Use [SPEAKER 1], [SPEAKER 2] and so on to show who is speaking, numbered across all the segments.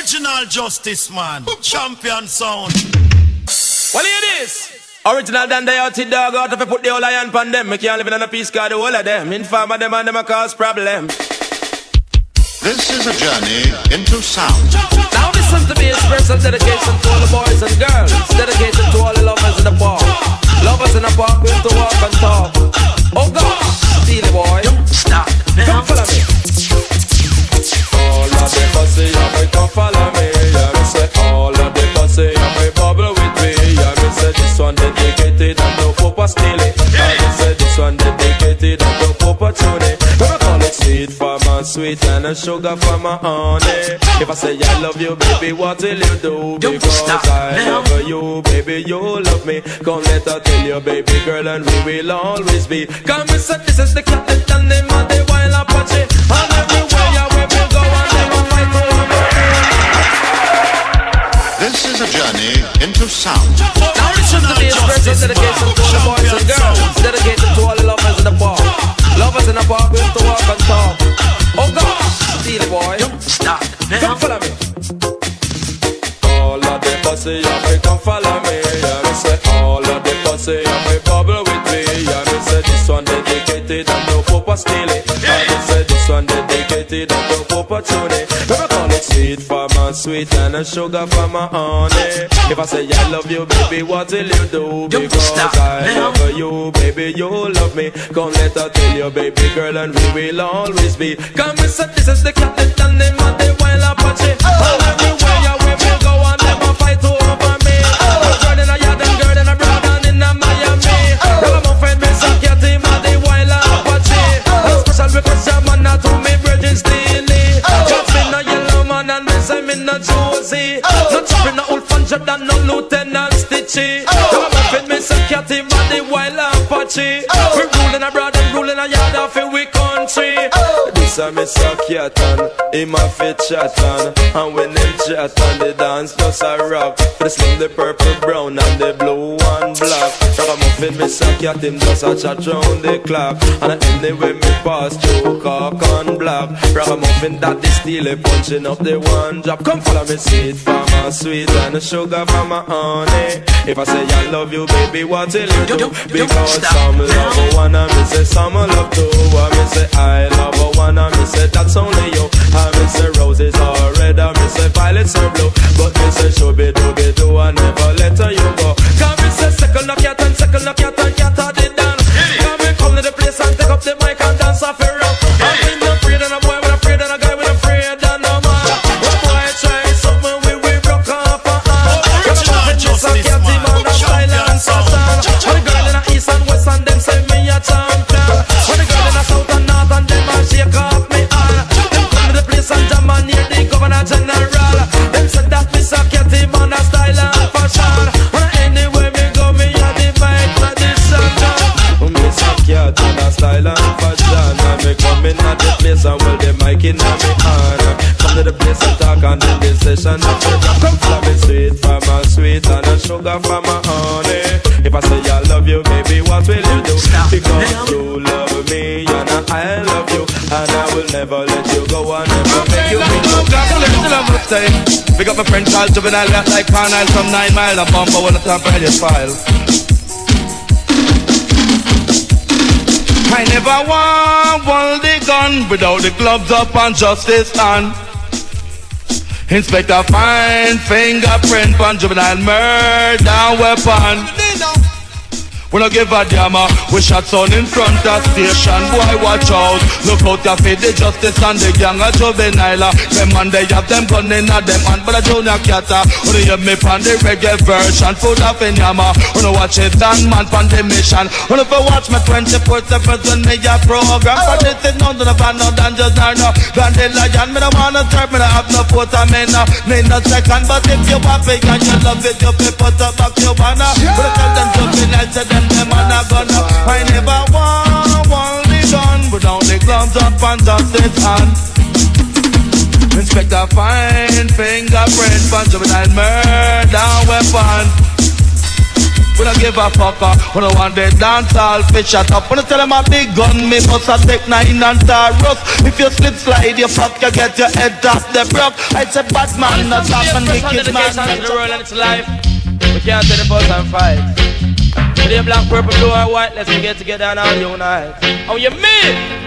[SPEAKER 1] Original Justice, man. Champion sound.
[SPEAKER 2] Well, it is. Original than they out dog out if I put the whole iron pan them. Me can't live in a peace car, the whole of them. Inform them and them a cause problem.
[SPEAKER 3] This is a journey into sound.
[SPEAKER 2] Now listen to me, a special dedication to all the boys and girls. Dedicated to all the lovers in the park. Lovers in the park with to walk and talk. Oh gosh, Steely boy, don't stop. Come follow me. All of the pussy, yeah, come follow me. Yeah, me say all of the pussy, yeah, bubble with me. Yeah, me say this one dedicated and no Papa Steely. Yeah, me say this one dedicated and no Papa Tony. I call it sweet for my sweet and a sugar for my honey. If I say I love you, baby, what will you do? Because I love you, baby, you love me. Come let her tell you, baby girl, and we will always be. Come and say this is the cat that done them and the wild Apache. And everywhere you will go and never fight over me.
[SPEAKER 3] This is a journey into sound.
[SPEAKER 2] Now listen to me, a special dedication to all the boys and girls. Dedicated to all the lovers in the park. Lovers in the park with to walk and talk. Oh gosh, Steely boy, don't stop. Come follow me. All of the pussy, yeah, come follow me. Yeah, me say all of the pussy, yeah, bubble with me. Yeah, me say this one dedicated and no Papa Steely. Yeah, me say this one dedicated and no Papa Tony. I call it sweet for my sweet and a sugar for my honey. If I say I love you, baby, what will you do? Because I love you, baby, you love me. Come let her tell you, baby girl, and we will always be. Come and say this is the cat that done them and the wild Apache. And everywhere you will go and never fight over me. Girl in a yard and girl in a broad and in a Miami. Never my friend, me suck your team and the wild Apache. A special request, your man, not to me, Virgin Steely. Just me no yellow man and me say me no Josie. No chopping no old fan job and no Lieutenant Stitchy. Never my friend, me suck your team and the wild Apache. We ruling abroad and ruling a yard off in we country. This a me suck your ton, him a fit chat on. And when them chat on the dance just a rock. For the slim, the purple, brown and the blue and black. Ragamuffin me suck your team just a chat round the clock. And anyway me pass through cock and black. Ragamuffin that is still punching up the one drop. Come follow me sweet for my sweet and the sugar for my honey. If I say I love you, baby, what will you do? Because some love one and me say some love two. And me say I love one and me say that's only you. And me say roses are red and me say violets are blue. But me say shooby dooby doo and never let her you go. Cause me say second of cat and second of cat and cat are the dance. Cause me come to the place and take up the mic and dance off a rock. I'm in the afraid and a boy with afraid and a guy with afraid and a man. A boy try something we broke off a hand. Cause I'm a justice man, champion sound. When the girl in the east and west and them say me a champion. When the girl in the south and north and them a shake off me hand. Them come to the place and jam and hear the governor general. Them said that me suck your team on a style and fashion. When anywhere me go me a divide tradition. Me suck your team on a style and fashion. And me come in at the place and hold the mic in a me hand. Come to the place and talk and then the session and come for me sweet for my sweet and a sugar for my honey. If I say I love you, baby, what will you do? Because you love me and I love you, and I will never let you go and never make you me. Pick up a friend called Juvenile, got like Carnile from 9 Mile, a bumper when the top of his file. I never want hold the gun without the gloves up and justice on. Inspector fine fingerprint on juvenile murder weapon. We don't give a damn, we shot on in front of station. Boy, watch out, look out you feed the justice and the gang of juvenile. Them man, they have them gun in a them hand, but a junior catter. When you hear me pan the reggae version, food off in yama. When you watch it and man pan the mission. When you watch me 24/7 when me a program. But this is none of the band, no dangerous, no dandelion. Me don't wanna serve, me don't have no photo, me no need no second. But if you want it and you love it, you pay put up back your banner. But I tell them juvenile, tell them man a gun up. I never want the gun without the gloves up and justice hand. Inspector fine fingerprint for juvenile murder weapon.
[SPEAKER 4] We don't give a fucker. We don't want the dance all fish shut up. When I tell them a big gun, me must a take 9 and Taurus. If you slip slide, you fuck, you get your head off the broke. I said Batman, not happen, wicked man.
[SPEAKER 2] The world and its life. We can't take the bus and fight. Today black, purple, blue or white, let's get together and all unite. How you mean?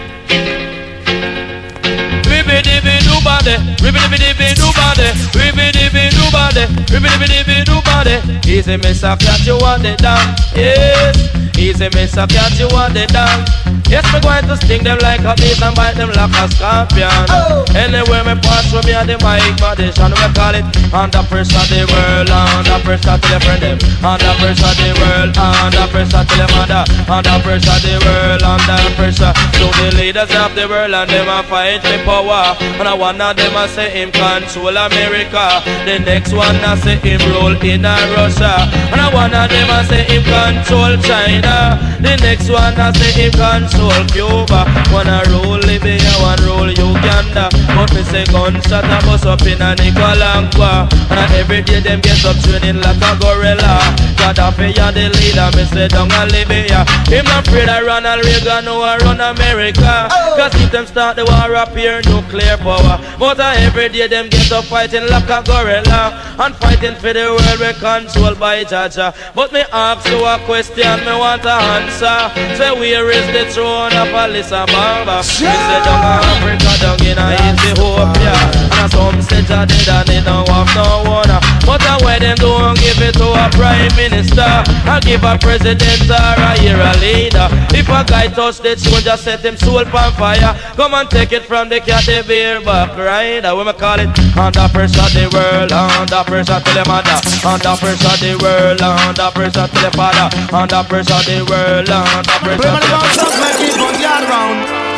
[SPEAKER 2] Ribby-dibby-doo-body, ribby-dibby-doo-body, ribby-dibby-doo-body, ribby-dibby-doo-body. Easy, Mr. Cat, you want it down, yes. Easy, Mr. Cat, you want it down. Yes, me going to sting them like a beast and bite them like a scorpion. Anywhere me pass from me and the mic magician, we call it under pressure the world, under pressure to the friend them, under pressure the world, under pressure to the mother, under pressure the world, under pressure. So the leaders of the world and them a fight for power. And I one of them a say him control America. The next one a say him rule in Russia. And I one of them a say him control China. The next one a say him control Cuba. One a rule Libya, one rule Uganda. But me say gunshot a bust up in a Nicaragua. And every day them get up training like a gorilla. Gaddafi a the leader, me say down a Libya. Him not afraid of Ronald Reagan who a run America. Cause if them start the war up here, nuclear power. But every day them get up fighting like a gorilla. And fighting for the world we controlled by Jaja. But me ask you a question, me want a answer. Say where is the throne of Alisa Baba? Me say down Africa, down in Ethiopia. And some say Jah dead and they don't have no one. But why them don't give it to a prime minister? I give a president or a hero leader. If a guy touch the throne, just set him soul on fire. Come and take it from the cat, the beer back rider. We me call it under pressure the world, under pressure to the mother, under pressure the world, under pressure to the father, under pressure the world, under pressure to the
[SPEAKER 4] father.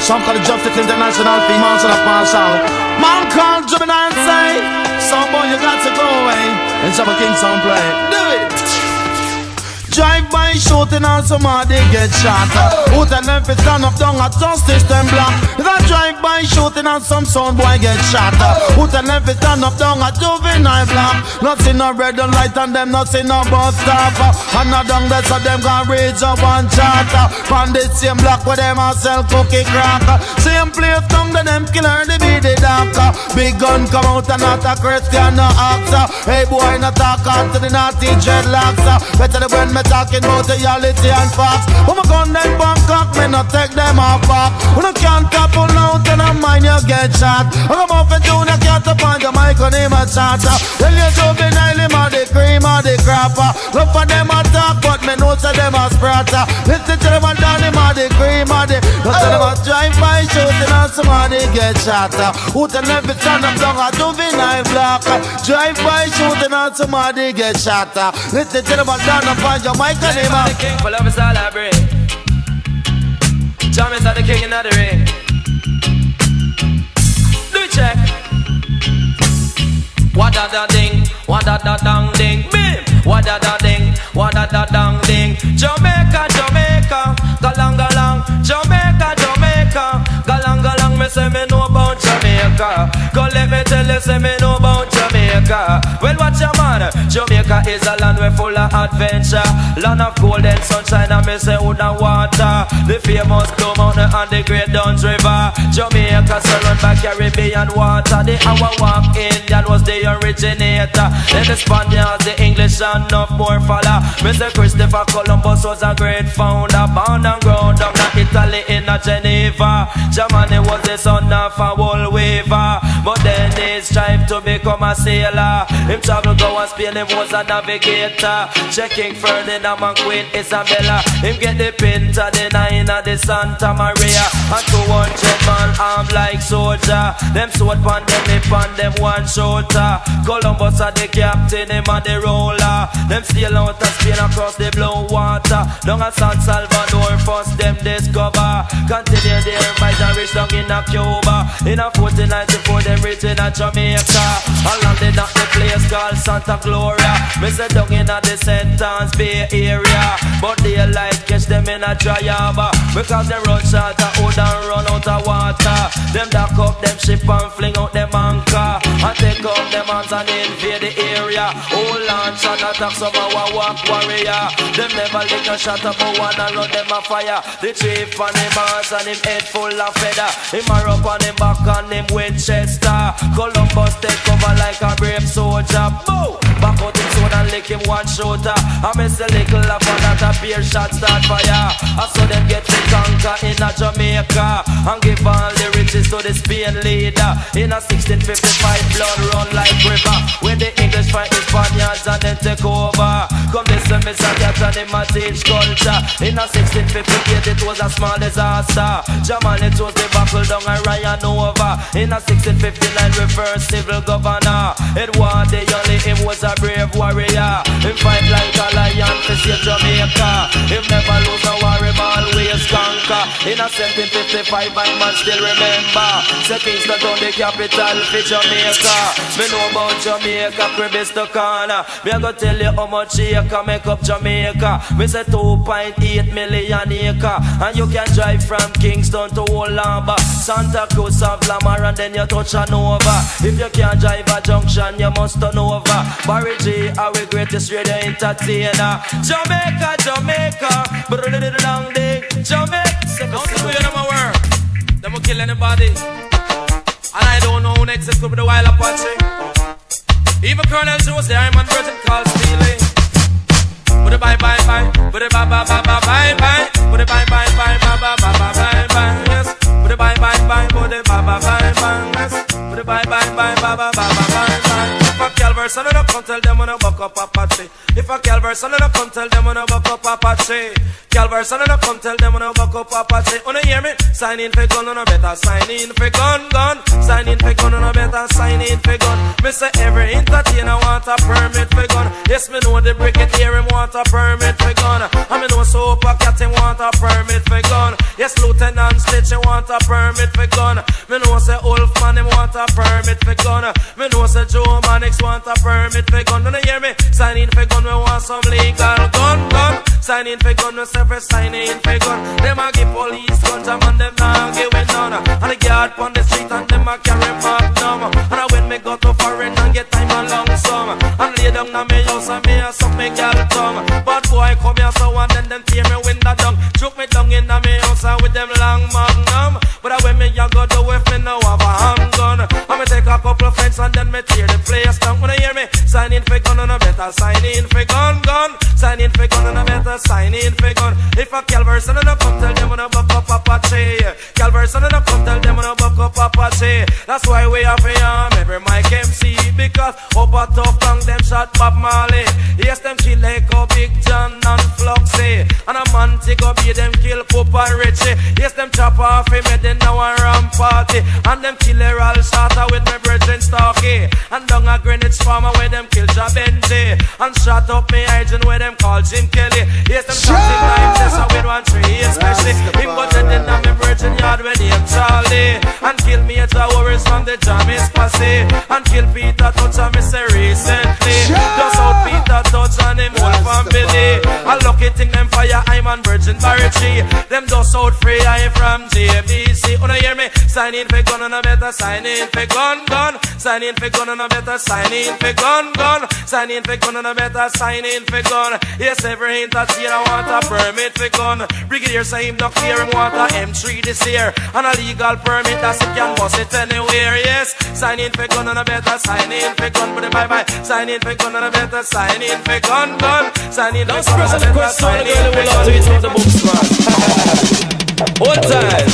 [SPEAKER 4] Some call it Justice International Females on the pass out. Man called Gemini and say, some boy you got to go away. And some king some play. Do it. Drive-by shooting and somebody get shot. Who tell them to stand up down at justice them block? That drive-by shooting and some son boy get shot. Who tell them to stand up down at juvenile block? Not see no red and light and them not see no bus stop. And not down there so them can reach up and charter. On the same block where them a sell cookie cracker. Same place down there them killer the be the doctor. Big gun come out and not a Christian no actor. Hey boy not talk on to the naughty dreadlocks. Better the when me talking about reality and facts. When I gun them Bangkok, me not take them off back. When I can't couple out and I mind you get shot. I come off and Junior can't find the mic on him a chatter. Tell you juvenile him or the cream or the crapper. Look for them a talk but me know say them a spratter. Listen to them a down him or the cream or the. Don't tell them a drive by shooting and somebody get shot. Who tell them to stand up down a juvenile block. Drive by shooting and somebody get shot. Listen to them a down and find your mic on him.
[SPEAKER 2] The king for love is all I bring. Jam is the king in the ring. Do it check. What da da ding, what da da dang ding, bim. What da da ding, what da da dang ding. Jamaica, Jamaica, galang galang. Jamaica, Jamaica, galang galang. Me say me know about Jamaica. Go let me tell you, say me know about Jamaica. Well, watch your man. Jamaica is a land where full of adventure, land of gold and sunshine, and me say wood and water. The famous Blue Mountain and the Great Duns River. Jamaica surrounded by Caribbean water. The Awawak Indian was the originator. Then the Spaniards, the English, and enough more follow. Mr. Christopher Columbus was a great founder, born and grown down in Italy in Geneva. Germany was the son of a wool weaver, but then he strived to become a sailor. Him travel go and Spain, him was a navigator. Checking Ferdinand and Queen Isabella. Him get the Pinta, the Nine of the Santa Maria. And 200 man armed like soldier. Them sword pan them hip and them one shoulder. Columbus are the captain, him and the roller. Them sail out of Spain across the blue water. Down at San Salvador first them discover. Continue there by the reach down in a Cuba. In a 1494 them reach in a Jamaica. And landed at the place called Santa Gloria. Me say down in a the Sentence Bay area. But daylight catch them in a dry harbor. Because they run short of wood and run out of water. Them dock up them ship and fling out them anchor. And take up them hands and invade the area. Oh, launch and attack some our walk warrior. Them never lick a shot up, but one and run them a fire. The chief on him hands and him head full of feather. Him a up on him back and him Winchester. Columbus take cover like a brave soldier. Boom! Back out him sword and lick him one shooter. I miss a little laugh and that a pair shot start fire. I saw them get to conquer in a Jamaica and give all the riches to the Spain leader. In a 1655 blood run like river. When the English fight the Spaniards and then take over. Come listen, Mr. Cat and him a teach culture. In a 1658 it was a small disaster. Germany chose the buckle down and Ryan over. In a 1659 reverse civil governor. Edward the only him was a brave warrior. Him fight like a lion to save Jamaica. Him never lose no war, him always conquer. In a 1755 I man still remember. Say Kingston town the capital for Jamaica. Me know about Jamaica, crib is the corner. Me a go tell you how much acre make up Jamaica. Me say 2.8 million acre. And you can drive from Kingston to Olamba, Santa Cruz of Lamar and then you touch an over. If you can't drive a junction you must turn over. Barry G, our greatest radio entertainer. Jamaica, Jamaica, long day. Jamaica, don't you know my word? They won't kill anybody. And I don't know who next is to be the Wild Apache. Even Colonel Joe's the Iron Virgin called Steely. Put it bye bye bye, put it bye bye bye bye bye bye, put it bye bye bye bye bye bye bye bye, yes. Put it bye bye bye, put it bye bye bye bye, yes. Put it bye bye bye bye bye bye bye bye. If a Calverse and I come tell them when I buck up Apache. If a Calverse and I come tell them when I buck up Apache. Calverse and I come tell them when I buck up Apache. Wanna hear me? Sign in for gun and I better sign in for gun. Sign in for gun and I better sign in for gun. Me say every entertainer want a permit for gun. Yes, me know the brigadier him want a permit for gun. And me know Sopa Cat him want a permit for gun. Yes, Lieutenant Stitch him want a permit for gun. Me know say Wolfman him want a permit for gun. Me know say Joe Mannix want a permit for gun. Don't you hear me? Sign in for gun, we want some legal gun. Sign in for gun, we say for sign in for gun. Them a give police guns, and them not give it none. And the guard on the street and them a carry magnum. And when me go to foreign and get time and long sum, and lay down on me house and me a suck me gal tongue. But boy come here so and then them tear me window down. Choke me down in me house and with them long magnum. But when me a go do if me now have a handgun. And me take a couple of friends and then me tear the place down. When you hear me? Sign in for gun and I better sign in for gun. Sign in for gun and I better sign in for gun. If a Calverse and I come tell them when I buck up Apache. Calverse and I come tell them when I buck up Apache. That's why we have a arm every mic MC. Because up a tough tongue them shot Bob Marley. Yes, them kill like a Big John and Fluxy. And a man take up here them kill Pope and Richie. Yes, them chop off him head in now a ram party. And them kill her all shatter with my brethren Starkey. And down a Greenwich farmer where them kill Jabenji. And shot up me agent where them call Jim Kelly. Yes, them shot him like this with 1 3 especially. Him got dead in a me virgin yard when he Charlie. And kill me at the Warriors from the Jamis Passy. And kill Peter Touch and me say recently. Just out Peter Touch and him whole family. A lucky thing them fire I'm on Virgin Barry G. Them just out free I from JBC. Wanna hear me? Sign in for gun and I better sign in for gun. Sign in for gun and I better sign in for gun. Sign in for gun and I better sign in for gun. Yes, every entertainer want a permit for gun. Brigadier say him not clear him want a M3 this year. And a legal permit that's it can bust it anywhere. Yes, sign in for gun and I better sign in for gun. But bye bye. Sign in for gun and I better sign in for gun. Sign in for gun and I better sign in for gun. One time,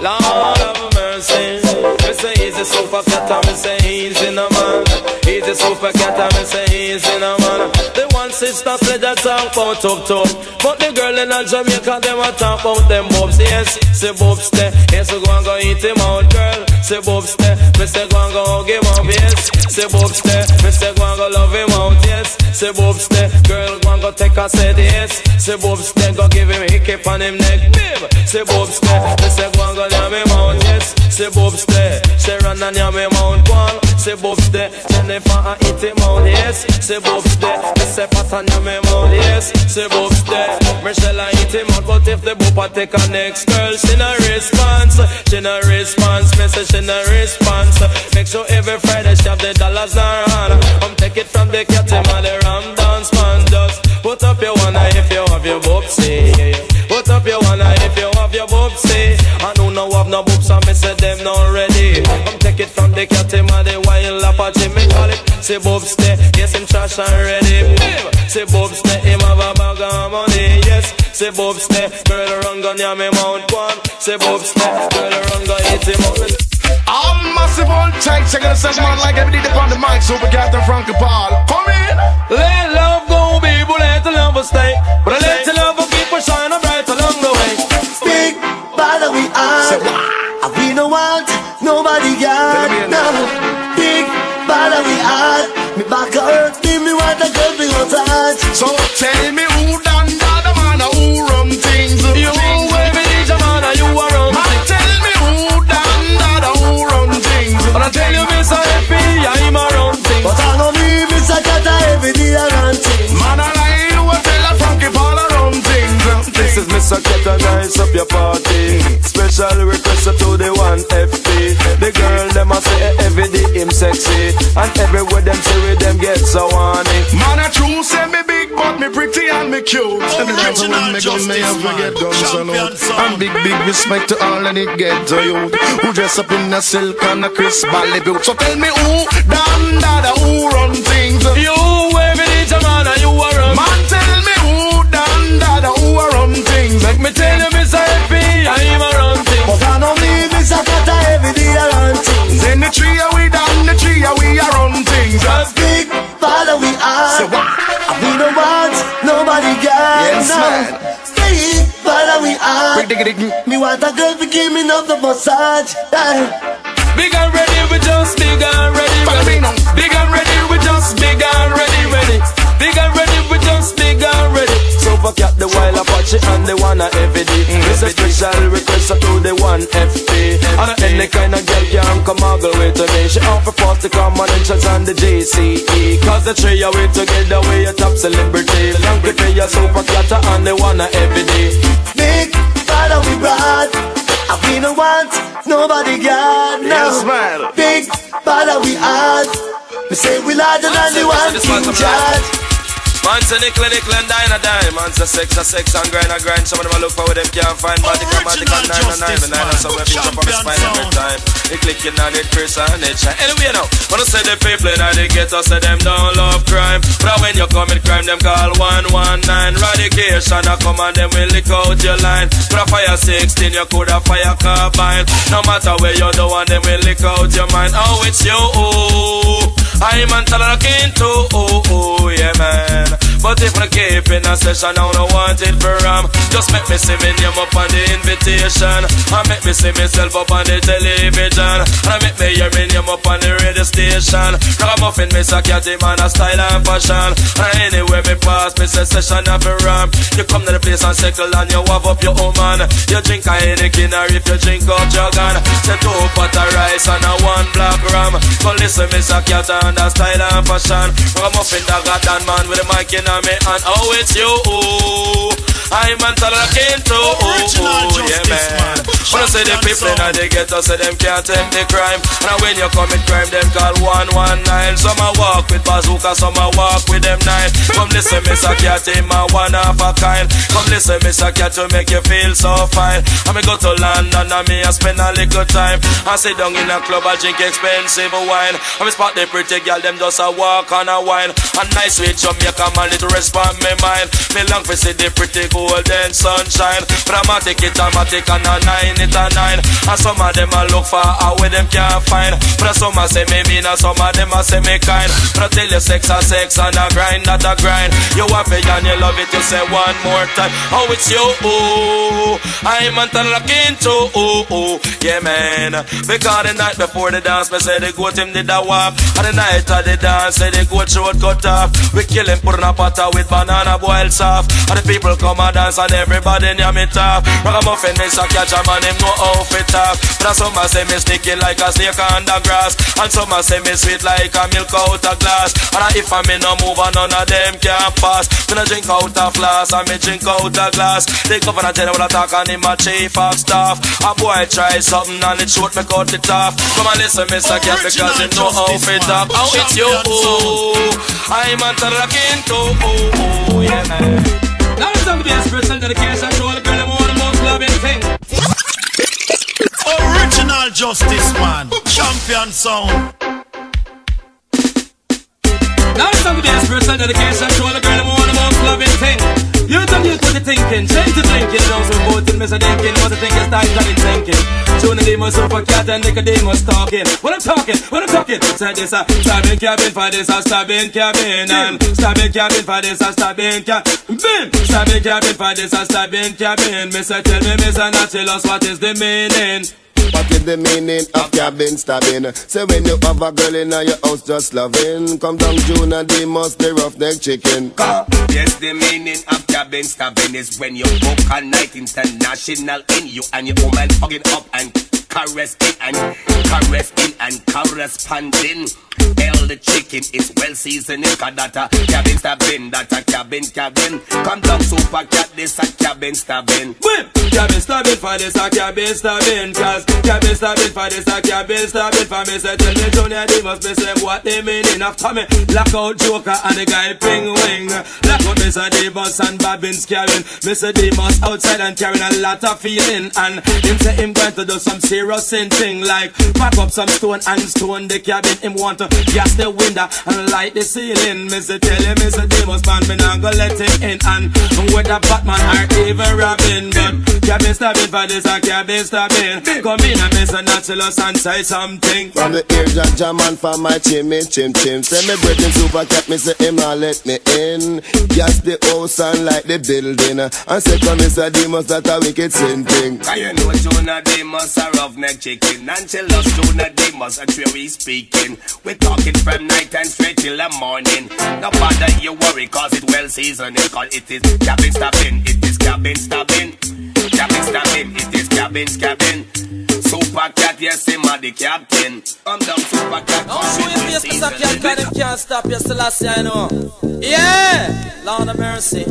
[SPEAKER 2] Lord of mercy. Me say he's a super cat and me say he's in a man. He's a super cat and me say he's in a man. The one sister said that talk about talk. But the girl in Jamaica them a talk about them bobs. Yes, say bobs there. Yes, we go and go eat him out, girl. Say bobs there. Me say go and go hug him up. Yes, say bobs there. Me say go and go love him out. Yes, say bobs there. Girl go and go take a set. Yes, say bobs there. Go give him a hiccup on him neck. Babe, say bobs there. Me say go and go yam him out. Yes, say bobs there. Say run and yam him out. Go on. Say Bob's there, Jennifer and eat him out, yes. Say Bob's there, say Patanya me out, yes. Say Bob's there, Michelle and eat him out. But if the Bopa take a next girl, she no response. She no response, me say she no response. Make sure every Friday she have the dollars in her hand. Come take it from the cat and the ram dance man. Just put up your one eye if you have your Bobsy. Put up your one eye if you have your Bobsy. I don't know have no boobs, so me say them not ready. Come take it from the cat and the wild Apache. Me call it, say Bob's there, yes him trash and ready. Say Bob's there, him have a bag of money, yes. Say Bob's there, girl run gun ya me mount one. Say Bob's there, girl run gun hit him up.
[SPEAKER 4] I'm massive on tight, checking the session man like every day on the mic, Super Captain Frankie Paul. Come in!
[SPEAKER 2] Let love go, people, let the love stay. But I let the love keep on shining bright along the way.
[SPEAKER 5] Big bad we are, and we don't want nobody got. No, big bad we are. Me back hurt, me want a girl be touch.
[SPEAKER 4] So tell me who done that, the man who run things.
[SPEAKER 2] You baby, DJ man, you are on.
[SPEAKER 4] Tell me who done that, who run things.
[SPEAKER 2] But I tell you, Miss Happy, I'm around things.
[SPEAKER 5] But I know me, Miss Akata, every day around things.
[SPEAKER 4] Man, I lie, you will tell a Frankie Paul around things.
[SPEAKER 2] This is Mr. Keta, nice up your party. Special request to the 1FP. The girl, them a say every day him sexy. And everywhere them say with them get so horny.
[SPEAKER 4] Man, I true say me big, but me pretty and me cute. And me gun, me have forget guns and out. And big respect to all and it get to you. Who dress up in a silk and a crisp ballet boot. So tell me who done that, who run things.
[SPEAKER 2] You every DJ man, you are run.
[SPEAKER 4] Man, tell me who done that, who run things.
[SPEAKER 2] Make me tell you, Mr. Happy, I'm around things.
[SPEAKER 5] But I know me, Miss Akata, every day around things.
[SPEAKER 4] Then the tree we done, the tree we are run things.
[SPEAKER 5] Big father we are, and we don't want nobody got.
[SPEAKER 4] Yes,
[SPEAKER 5] no.
[SPEAKER 4] man.
[SPEAKER 5] Big father we are. Me want a girl to give me enough the massage.
[SPEAKER 2] Big and ready, we just big and ready, ready. Big and ready, we just big and ready, ready. Big and ready, we just big and ready. So fuck up the wild Apache and the one every day. It's a special request to the 1FP. And any kind of girl can come all way to me. She offer force to come on entrance on the JCE. Cause the three of we together, we a top celebrity. Long prepare your super cat and the one every day.
[SPEAKER 5] Big father we brought, and we don't want nobody got. No.
[SPEAKER 4] Yes, man.
[SPEAKER 5] Big father we had. We say we larger than the one in charge.
[SPEAKER 2] Man say nickel and dine a dime. Man say sex and grind. Some of them a look for what them can't find. Matic and 9 so we pick up on the spine every time. They clicking on it, Chris and it shine. Anyway now, when I say the people in the ghetto say them don't love crime. But when you commit crime, them call 119. Radication, I come and them will lick out your line. But a fire 16, you could have fire carbine. No matter where you do, and them will lick out your mind. Oh, it's you, I'm on talking to, yeah man. But if I keep in a session, I don't want it for just make me see me name up on the invitation. And make me see myself up on the television. And make me hear me name up on the radio station. Ragamuffin, me say catty man a style and fashion. And anywhere me pass, me say session of a ram. You come to the place and circle and you have up your own man. You drink a Heineken or if you drink up Juggan. Say 2 pot of rice and a 1 black ram. Come listen, me say cat and a style and fashion. Ragamuffin that got that man with the mic in me and oh it's you. I'm on talking to, yeah man. When I say the people in the ghetto say them can't take the crime. And when you commit crime, them call 119. Some a walk with bazooka, some a walk with them knife. Come listen, Mr. Cat, in my one of a kind. Come listen, Mr. Cat, to make you feel so fine. And me go to London and me I spend a little time. I sit down in a club, I drink expensive wine. And me spot the pretty girl, them just a walk on a wine. And nice sweet Jamaica man, it respond me mind. Me long for see the pretty golden sunshine. But I'm a take it, I'm a take on a 9, it a 9. And some of them a look for a way them can't find. But some a say me mean and some of them a say me kind. But I tell you sex a sex and a grind not a grind. You want me and you love it, you say one more time. Oh it's you, I'm on talking to, yeah man. Because the night before the dance, me say the goat him did a walk. And the night of the dance, say the goat throat cut off. We kill him, put in a pot with banana boiled soft. And the people come a dance and everybody near me top. Ragamuffin miss a catch a man, him no outfit top. But some a say me sticky like a snake on the grass, and some a say me sweet like a milk out a glass. And if I me no move on, none of them can pass. Me no drink out a flask, and me drink out a glass. The governor tell him what I talk and him a chief of staff. A boy try something and it shoot me cut it off. Come and listen, Mr. Cat, because him no outfit top. Oh, it's you, I'm a talking to, yeah.
[SPEAKER 6] Now it's time to be a special dedication to all the girl and the most loving thing.
[SPEAKER 1] Original Justice Man, champion sound.
[SPEAKER 6] Now it's time to be a special dedication to all the girl and the most loving thing. You tell me what you thinking, change the drinking. Don't support it, Mr. Dinkin. What you think is time that it's thinking. Tune the demons, super cat and Nicodemus talking. What I'm talking, say this a stabbing cabin for this a stabbing cabin. And stabbing cabin for this a stabbing cabin. Stabbing cabin for this a stabbing cabin. Mr. Tell me, Mr. Nachilus, what is the meaning?
[SPEAKER 7] What is the meaning of cabin stabbing? Say when you have a girl in your house just loving, come down June and they must the roughneck chicken.
[SPEAKER 8] Yes, the meaning of cabin stabbing is when you book a night international in you and your woman hugging up and caressing and corresponding. Hell, the chicken is well seasoned. Cause that a cabin stabbing, that a cabin. Come down super cat, this a cabin stabbing.
[SPEAKER 6] Cabin stabbing for this a cabin stabbing. Cause cabin stabbing for this a cabin stabbing. For me say tell me Junior they must be saying what they meaning. After me lock out Joker and the guy Ping Wing. Lock out Mr. Demus and Bobbins carrying Mr. Demus outside and carrying a lot of feeling. And him say him going to do some serious thing like pack up some stone and stone the cabin. Him want to gas the window and light the ceiling. Mr. tell him Mr. Demus man me not gonna let him in. And whether Batman or even Robin, but cabin stabbing for this a cabin stabbing. Come in and Mr. Nachilus and say something.
[SPEAKER 7] From the ear jam and for my chim. Say me breathing super cat, me say him not let me in. Gas the house and light the building. And say come Mr. Demus that a wicked sin thing.
[SPEAKER 8] Cause you know Jonah Demus a roughneck chicken. And tell us Jonah Demus a true we speaking. We talking from night and straight till the morning. No bother you worry cause it well seasoned. Cause it is cabin stabbing, it is cabin stabbing. Cabin stabbing, it is cabin. Super cat, yes, him a the captain. Come down, super cat.
[SPEAKER 2] Don't show your face, Mr. Cat, cause them can't stop you, Selassie, I know. Yeah, Lord of mercy.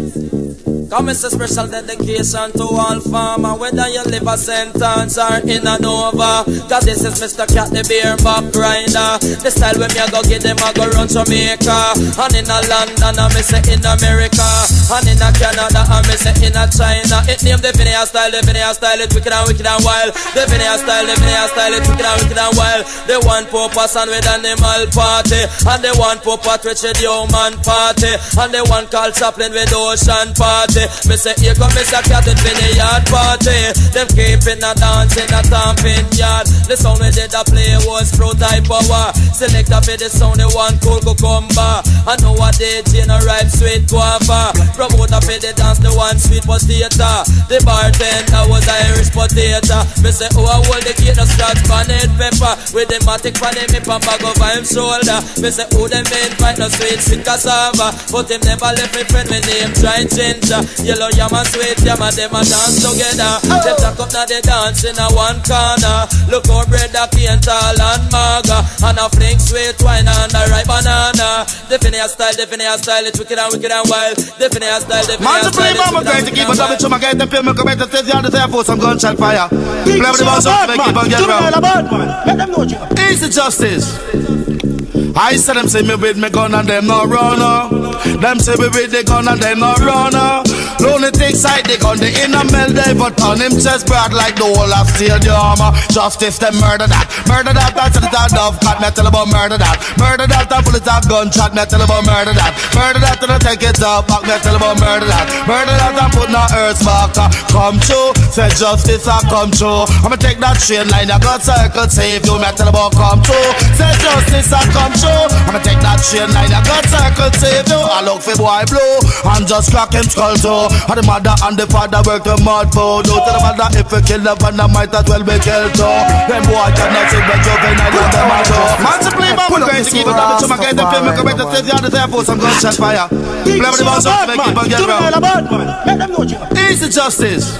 [SPEAKER 2] Come it's a special dedication to all farmer, whether you live a sentence or in a Nova. Cause this is Mr. Cat, the beer back rider. The style when me a go get them, I go run Jamaica. And in a London, I me say in America. And in a Canada, I me say in a China. It name the Vinaya style, it's wicked and wild. The Vinaya style, it's wicked and wild. The one purpose and with animal party. And the one purpose with the human party. And the one called Chaplin with ocean party. Me say here come Mr. Cat in the yard party. Them keeping a dance in a thumping yard. The sound we did a play was pro type power. Select up for the sound the one cool cucumber. I know what DJ no ripe sweet guava. Promoter for the dance the one sweet potato. The bartender was Irish potato. Me say oh I hold the kid no scratch bonnet pepper. With the matic pan him up bag over him shoulder. Me say oh them ain't fight no sweet cassava. But him never left me friend me name try ginger. Yellow yam and sweet yam and them a dance together. Them jack up now they dance in a one corner. Look how bread a cane tall and maga. And a fling sweet wine and a ripe banana. The Finneas style, it's wicked and wild. The Finneas style,
[SPEAKER 4] Man to play mama going to keep us up with my guys. The film come back to say the other day for some gunshot fire. Play with the boss up to make people get round.
[SPEAKER 5] Let them know you.
[SPEAKER 4] Easy justice. I said them say me with me gun and them not runner. Them say me with the gun and them not runner. Lonely take side the gun, the inner mel they but on him chest broad like the whole of stadium. Justice them murder that that's the third of cut me tell about murder that. Murder that and pull it out gunshot me tell about murder that. Murder that and I take it out back me tell about murder that. Murder that and put no earth back. Come true, say justice I come true. I'ma take that train line I got circle save you me tell about come true. Say justice I come true. I'ma take that train line I got circle save you. I look for boy blow and just crack him skull too. And the mother and the father work the mud for. Don't tell the mother if you kill them and I might as well be killed too. Them boy cannot see the juvenile and them a do. Man to play man with grace to keep it up to my guy. The film, make a better state yard, the airport, some gunshot fire. Play with the bounce up to make people get round. Easy justice.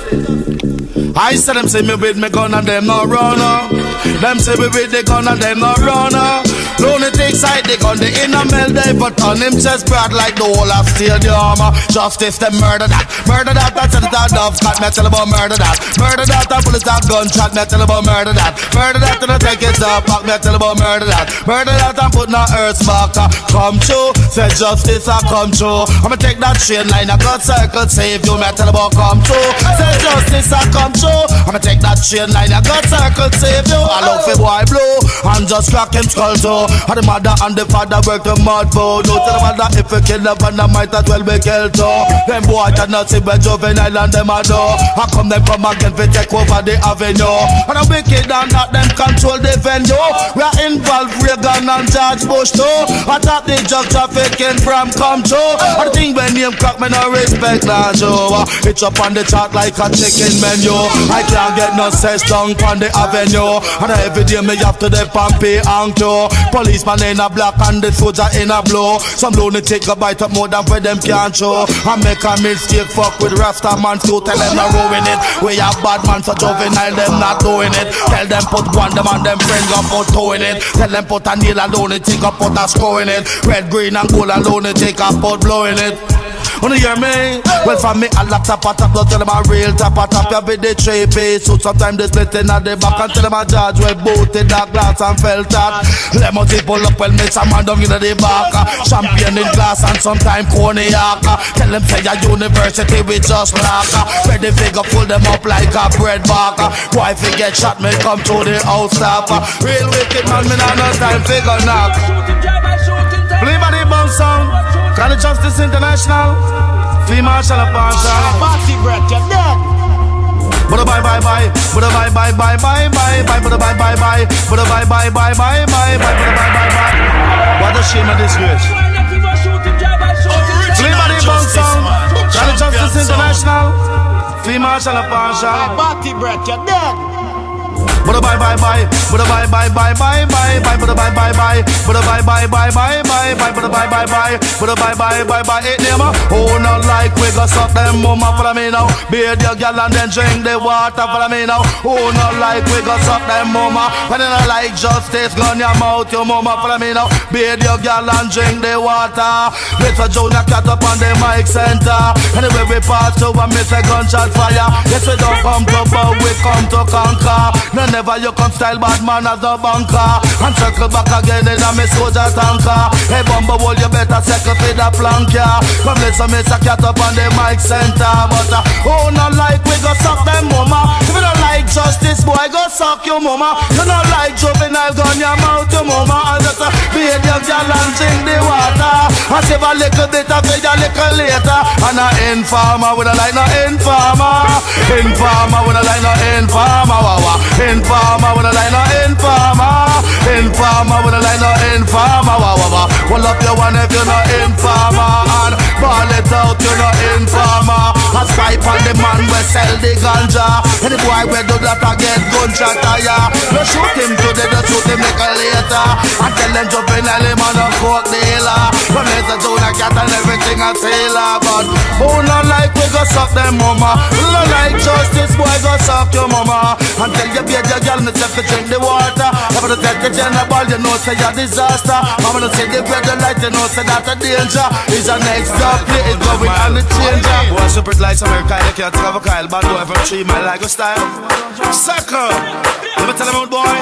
[SPEAKER 4] I said them say me with me gun and them not runner. Them say me with the gun and them not runner. Lunatic side the gun, the inner mel they put on him chest broad like the whole of stadium. Justice them murder that, that's the doves cut me tell about murder that. Murder that, I pull it out gunshot me tell about murder that. Murder that and I take it up back me tell about murder that. Murder that and put no earth back come true. Say justice I come true. I'ma take that train line I got circle save you me tell about come true. Say justice I come true. I'ma take that train line I got circle save you. I love for boy blow and just crack him skull too. And the mother and the father work the mud for. No tell the mother if you kill them and I might as well be killed too. Them boy cannot see when juvenile and them a do. How come them come again to take over the avenue? And the wicked and not them control the venue. We are involved Reagan and George Bush too. I thought the drug trafficking from come true. And the thing when name crack me no respect now show. It's up on the chart like a chicken menu. I can't get no sex down on the avenue. And every day me have to the Pompey and too. Policeman in a black and the soldier in a blue. Some lunatic a bite up more than for them can't show. I make a mistake fuck with Rasta man so tell them not ruin it. We have bad man so juvenile them not doing it. Tell them put one them and them friends up put two in it. Tell them put a nail a lunatic up put a screw in it. Red, green and gold a lunatic up put blowing it. Wanna hear me? Well for me a lot top a top. Don't tell them a real top a top. You be the 3-piece so sometimes they split in at the back. And tell them a judge we booted that glass and felt that. Lemon tea pull up well mix a man down in the back. Champagne in glass and sometimes cognac. Tell them say a university we just knock. Ready figure pull them up like a bread bag. Boy if you get shot me come to the house stop. Real wicked man me not no time figure knock. Play by the bomb sound. Call it Justice International. Free Marshall of Marshall.
[SPEAKER 5] Party breath, you're dead.
[SPEAKER 4] Buddha bye bye bye. Buddha bye bye bye bye bye bye. Buddha bye bye bye. Buddha bye bye bye bye bye bye. Buddha bye bye bye. What a shame of disgrace. Play by the bomb sound. Call it Justice International. Free Marshall of Marshall.
[SPEAKER 5] Party breath, you're dead.
[SPEAKER 4] Buddha bye bye bye. Buddha bye bye bye bye bye bye. Buddha bye bye bye. Buddha bye bye bye bye bye bye. Buddha bye bye bye. Buddha bye bye bye bye. It name oh not like we go suck them mama follow me now. Bathe your girl and then drink the water follow me now. Oh not like we go suck them mama. When you not like justice gun your mouth your mama follow me now. Bathe your girl and drink the water. Little Jonah cat up on the mic center. Anyway we pass to and miss a gunshot fire. Yes we don't come to but we come to conquer. Never you come style bad man as a banker. And circle back again in a me soldier tanker. Hey Bumbo Wall you better circle for the plank yeah. Come listen me a cat up on the mic center. But oh not like we go suck them mama. If you don't like justice boy go suck your mama. You don't like juvenile gun your mouth your mama. And just beat your girl and drink the water. And save a little bit of it a little later. And a informer with a like no informer. Informer with a like no informer. Informer with a line of informer. Informer with a line of informer. Well up your one if you're not informer. And ball it out you're not informer. A Skype on the man we sell the ganja. And the boy we do that I get gunshot yeah. No shoot him today, no shoot him like a later. And tell them juvenile him on a coke dealer. But let's do the cat and everything a sailor. But who not like we go suck them mama. Who not like justice boy go suck your mama. And tell you beat your girl, me say to drink the water. I'm gonna take the general, you know say you're disaster. I'm gonna say the bread the light, you know say that's a danger. It's a next job, play it going on the changer. Boy, super lights America, you can't travel Kyle. Bad boy from 3 mile like a style. Sucker, let me tell them out boy.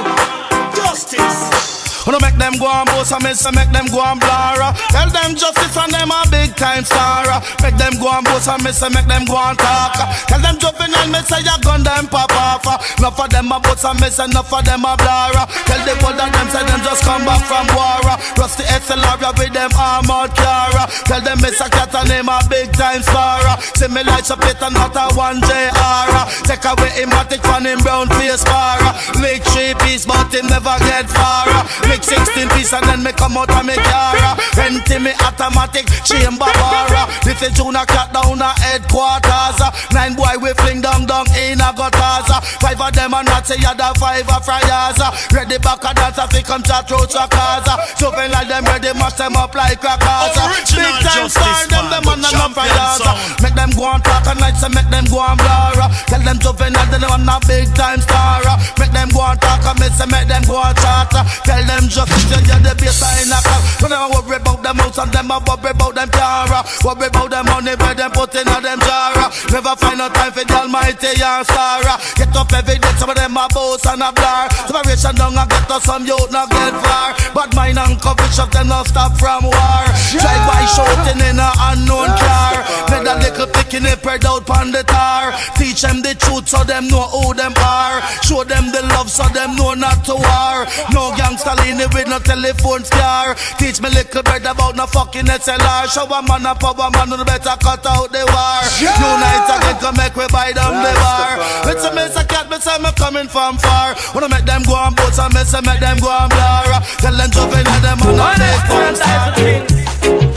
[SPEAKER 4] Justice. Wanna make them go and boast and miss and make them go and blur. Tell them justice and them a big time star. Make them go and boast and miss and make them go and talk. Tell them juvenile miss and you gun them pop off. Enough of them a boast and miss and enough of them a blur. Tell the world that them say them just come back from war. Rusty XLR with them armored car. Tell them miss a cat and name a big time star. See me lights up it and not a 1JR. Take away him matic from him brown face bar. Lick cheap piece, but him never get far. Make 16 piece and then me come out and me car. Empty me automatic chamber bar. If the tuna cut down a headquarters, 9 boy we fling down in a gutters. 5 of them and not say other 5 are friars. Ready back a dance if they come to throw to cars. So when like them ready mash them up like crackers. Big time star them on the number yards. Make them go on talk and nights and make them go on blur. Tell them to when they on a big time star. Make them go on talk and make them go on chat. Tell them just to get the bass in a car. Don't ever worry about them house and them a worry about them car. Worry about them money where them put in a them jar. Never find no time for the almighty and star. Get up every day, some of them a boss and a blur. Separation down and get us some youth not get far. But mine and coverage of them not stop from war. Drive by shouting in a unknown car. Let that little picking it spread out on the tar. Teach them the truth so them know who them are. Show them the love so them know not to war. No gangster leaning with no telephone scar. Teach me little bit about no fucking SLR. Show a man a power man who better cut out the war. Unite again come make we buy them the bar. It's a mess a cat, me say me coming from far. Wanna make them go on boats and me say make them go on blur. Tell them to find them on a big phone star.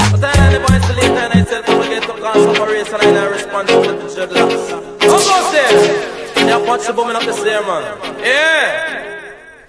[SPEAKER 9] But I had the boys to leave and I said to get to call some race and I respond to the dreadlocks. How about this? You're punch the booming up the stair, man. Yeah.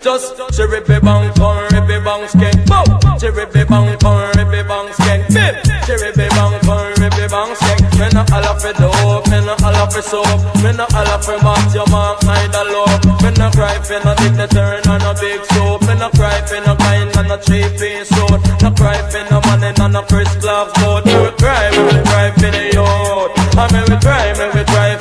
[SPEAKER 9] Just cherry bang, come ribby bang, skank, boom. Cherry bang, come ribby bang, skank, bim. Cherry bang, come ribby bang, skank. Me no all for dope, me no all for soap, me no all for mat your mark, neither love. Me no cry for no dignitary and no big soap. Me no cry for no kind and no 3-piece suit. No cry for no money and no Chris gloves boat. Me will cry for the youth. And me will cry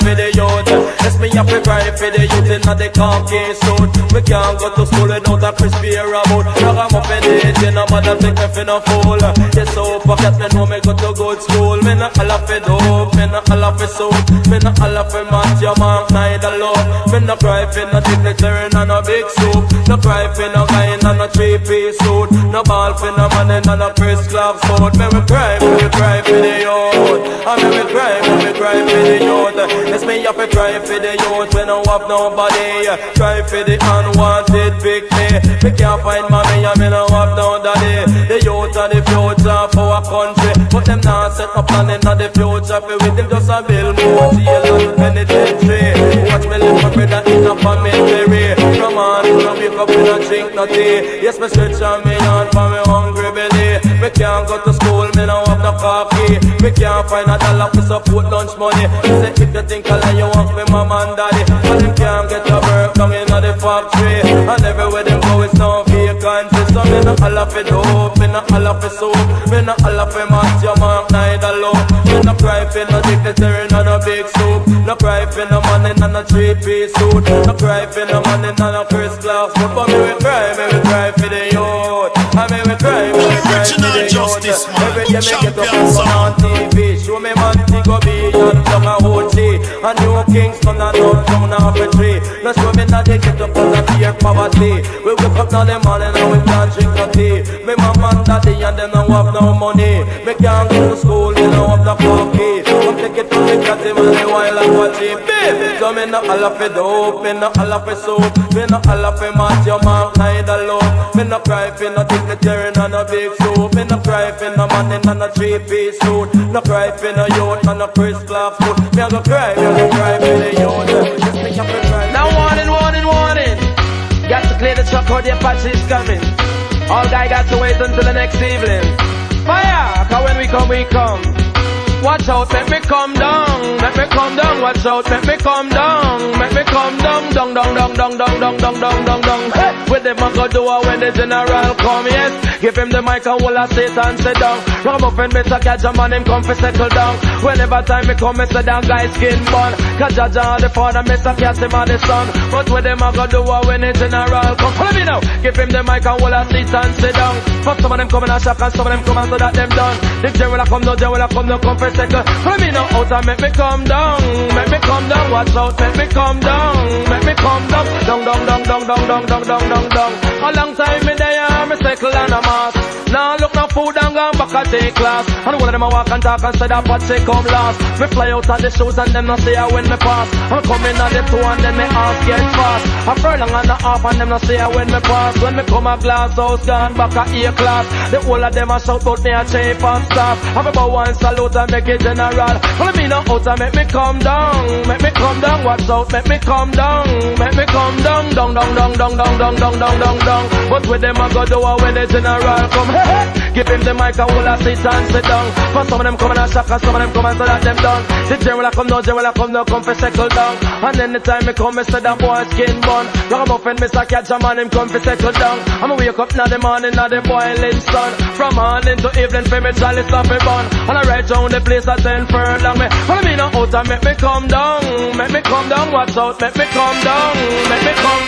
[SPEAKER 9] for the youth. Yes, me have to cry for the youth in the khaki suit. We can't go to school without a crispy air about. Rock 'em up in the head, you know, mother take me for no fool. Yes, so pocket me know me go to good school. Me no all for dope, me no all for soap, me no all for match your mark, neither love. Me no cry for no dignitary and no big soup. No cry for no kind and no 3-piece suit. No ball for no money and no Chris gloves boat. Me will cry for the youth. And me will cry for the youth. Yes, me have to cry for the youth when I have nobody. Cry for the unwanted pick me. Me can't find mommy and me no have no daddy. The youth are the future for a country, but them not set up planning on the future. For with them just a build more jail and penitentiary. Watch me live my brother in a family. From on, from wake up and I drink no tea. Yes, me stretch on me on for me hungry belly. Me can't go to school, me no have no coffee. Me can't find a dollar to support lunch money. Me say if you think I lie, you want me mama and daddy. But them can't get a work come in the factory. And everywhere them go is no vacancy. So me no all for dope, me no all for soap, me no all for match your mark, neither love. Me no cry for no dignitary, no big soup. No cry for no money, no 3-piece suit. No cry for no money, no Chris gloves. But me will cry for the youth. And me will cry for the youth. Every day me get up and come on TV. Show me Montego Bay and from a OG. And New Kingston and downtown off a tree. No show me that they get up and a fear poverty. We wake up now the morning and we can't drink no tea. Me mama and daddy and them don't have no money. Me can't go to school, they don't have the coffee. Come take it from me cat him and the while I watch it. Baby, so me no all for dope, me no all for soap, me no all for match your mark, neither love. Me no cry for no dignitary and no big soup. Me no cry for no money and no 3-piece suit. No cry for no youth and no Chris gloves foot. Me a go cry for the youth. Just me have to cry.
[SPEAKER 10] Now warning. Got to clear the truck out, the Apache is coming. All guy got to wait until the next evening. Fire, cause when we come. Watch out, make me come down. Watch out, make me come down. Down. Hey, with them I go do it when the general come, yes. Give him the mic and hold a seat and sit down. Ram up and better catch a man, him come for settle down. Whenever time me come, me say down guy skin bun. Cause Jaja the father, Mr. Cat him and the son. But with them I go do it when the general come. Follow me now. Give him the mic and hold a seat and sit down. But some of them come in a shock and some of them come and so that them done. The general come, no general come for second. Follow me now out and make me come down. Watch out, make me come down. Make me come down. Down. A long time me there, me cycle and a mask. Now look no food and gone back and take class. And one of them a walk and talk and say that Patsy come last. Me fly out of the shoes and them not say I when me pass. I'm coming on the two and then me ass get fast. A furlong and a half and them not say I when me pass. When me come a glass house gone back a A class. The whole of them a shout out me a chief and staff. Have about one salute and make it general. When me no out and make me come down. Make me come down, watch out, make me come down. Make me come down. But with them I go do when the general come. Give him the mic and hold a sit and sit down. For some of them come and a shock and some of them come and say that them done. The general come down, come for settle down. And anytime me come, me say that boy skin bun. Ragamuffin, me say catch a man, him come for settle down. I'ma wake up now the morning, now the boiling sun. From morning to evening, for me chalice off me bun. And I ride round the place at 10 furlong. Me, when I mean no out and make me come down. Make me come down, watch out, make me come down. Make me come.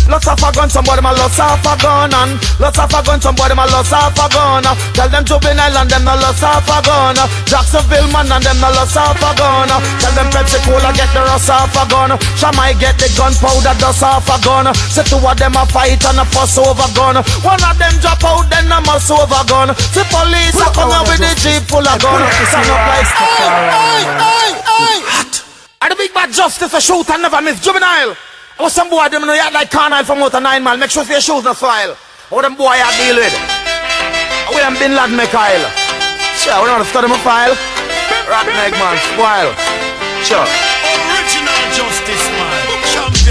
[SPEAKER 4] Lots of a gun, somebody my lots of a gun. And lots of a gun, somebody my lots of a gun. Tell them Juvenile and them no lots of a gun. Jacksonville man and them no lots of a gun. Tell them Pepsi Cola get the rust off a gun. Shamai get the gunpowder dust off a gun. So two of them a fight and a fuss over gun. One of them drop out, then a muss over gun. The police a come out with the jeep full of gun. Stand up like hey! Are the big bad justice a shoot and never miss Juvenile? Oh, some boy them know you like carnal from out of 9 mile. Make sure your shoes no soil. Oh, them boy I deal with. We them Bin Laden Mikhail. Sure, we don't study my file. Rat neck man, spoil. Sure.
[SPEAKER 1] Original justice man.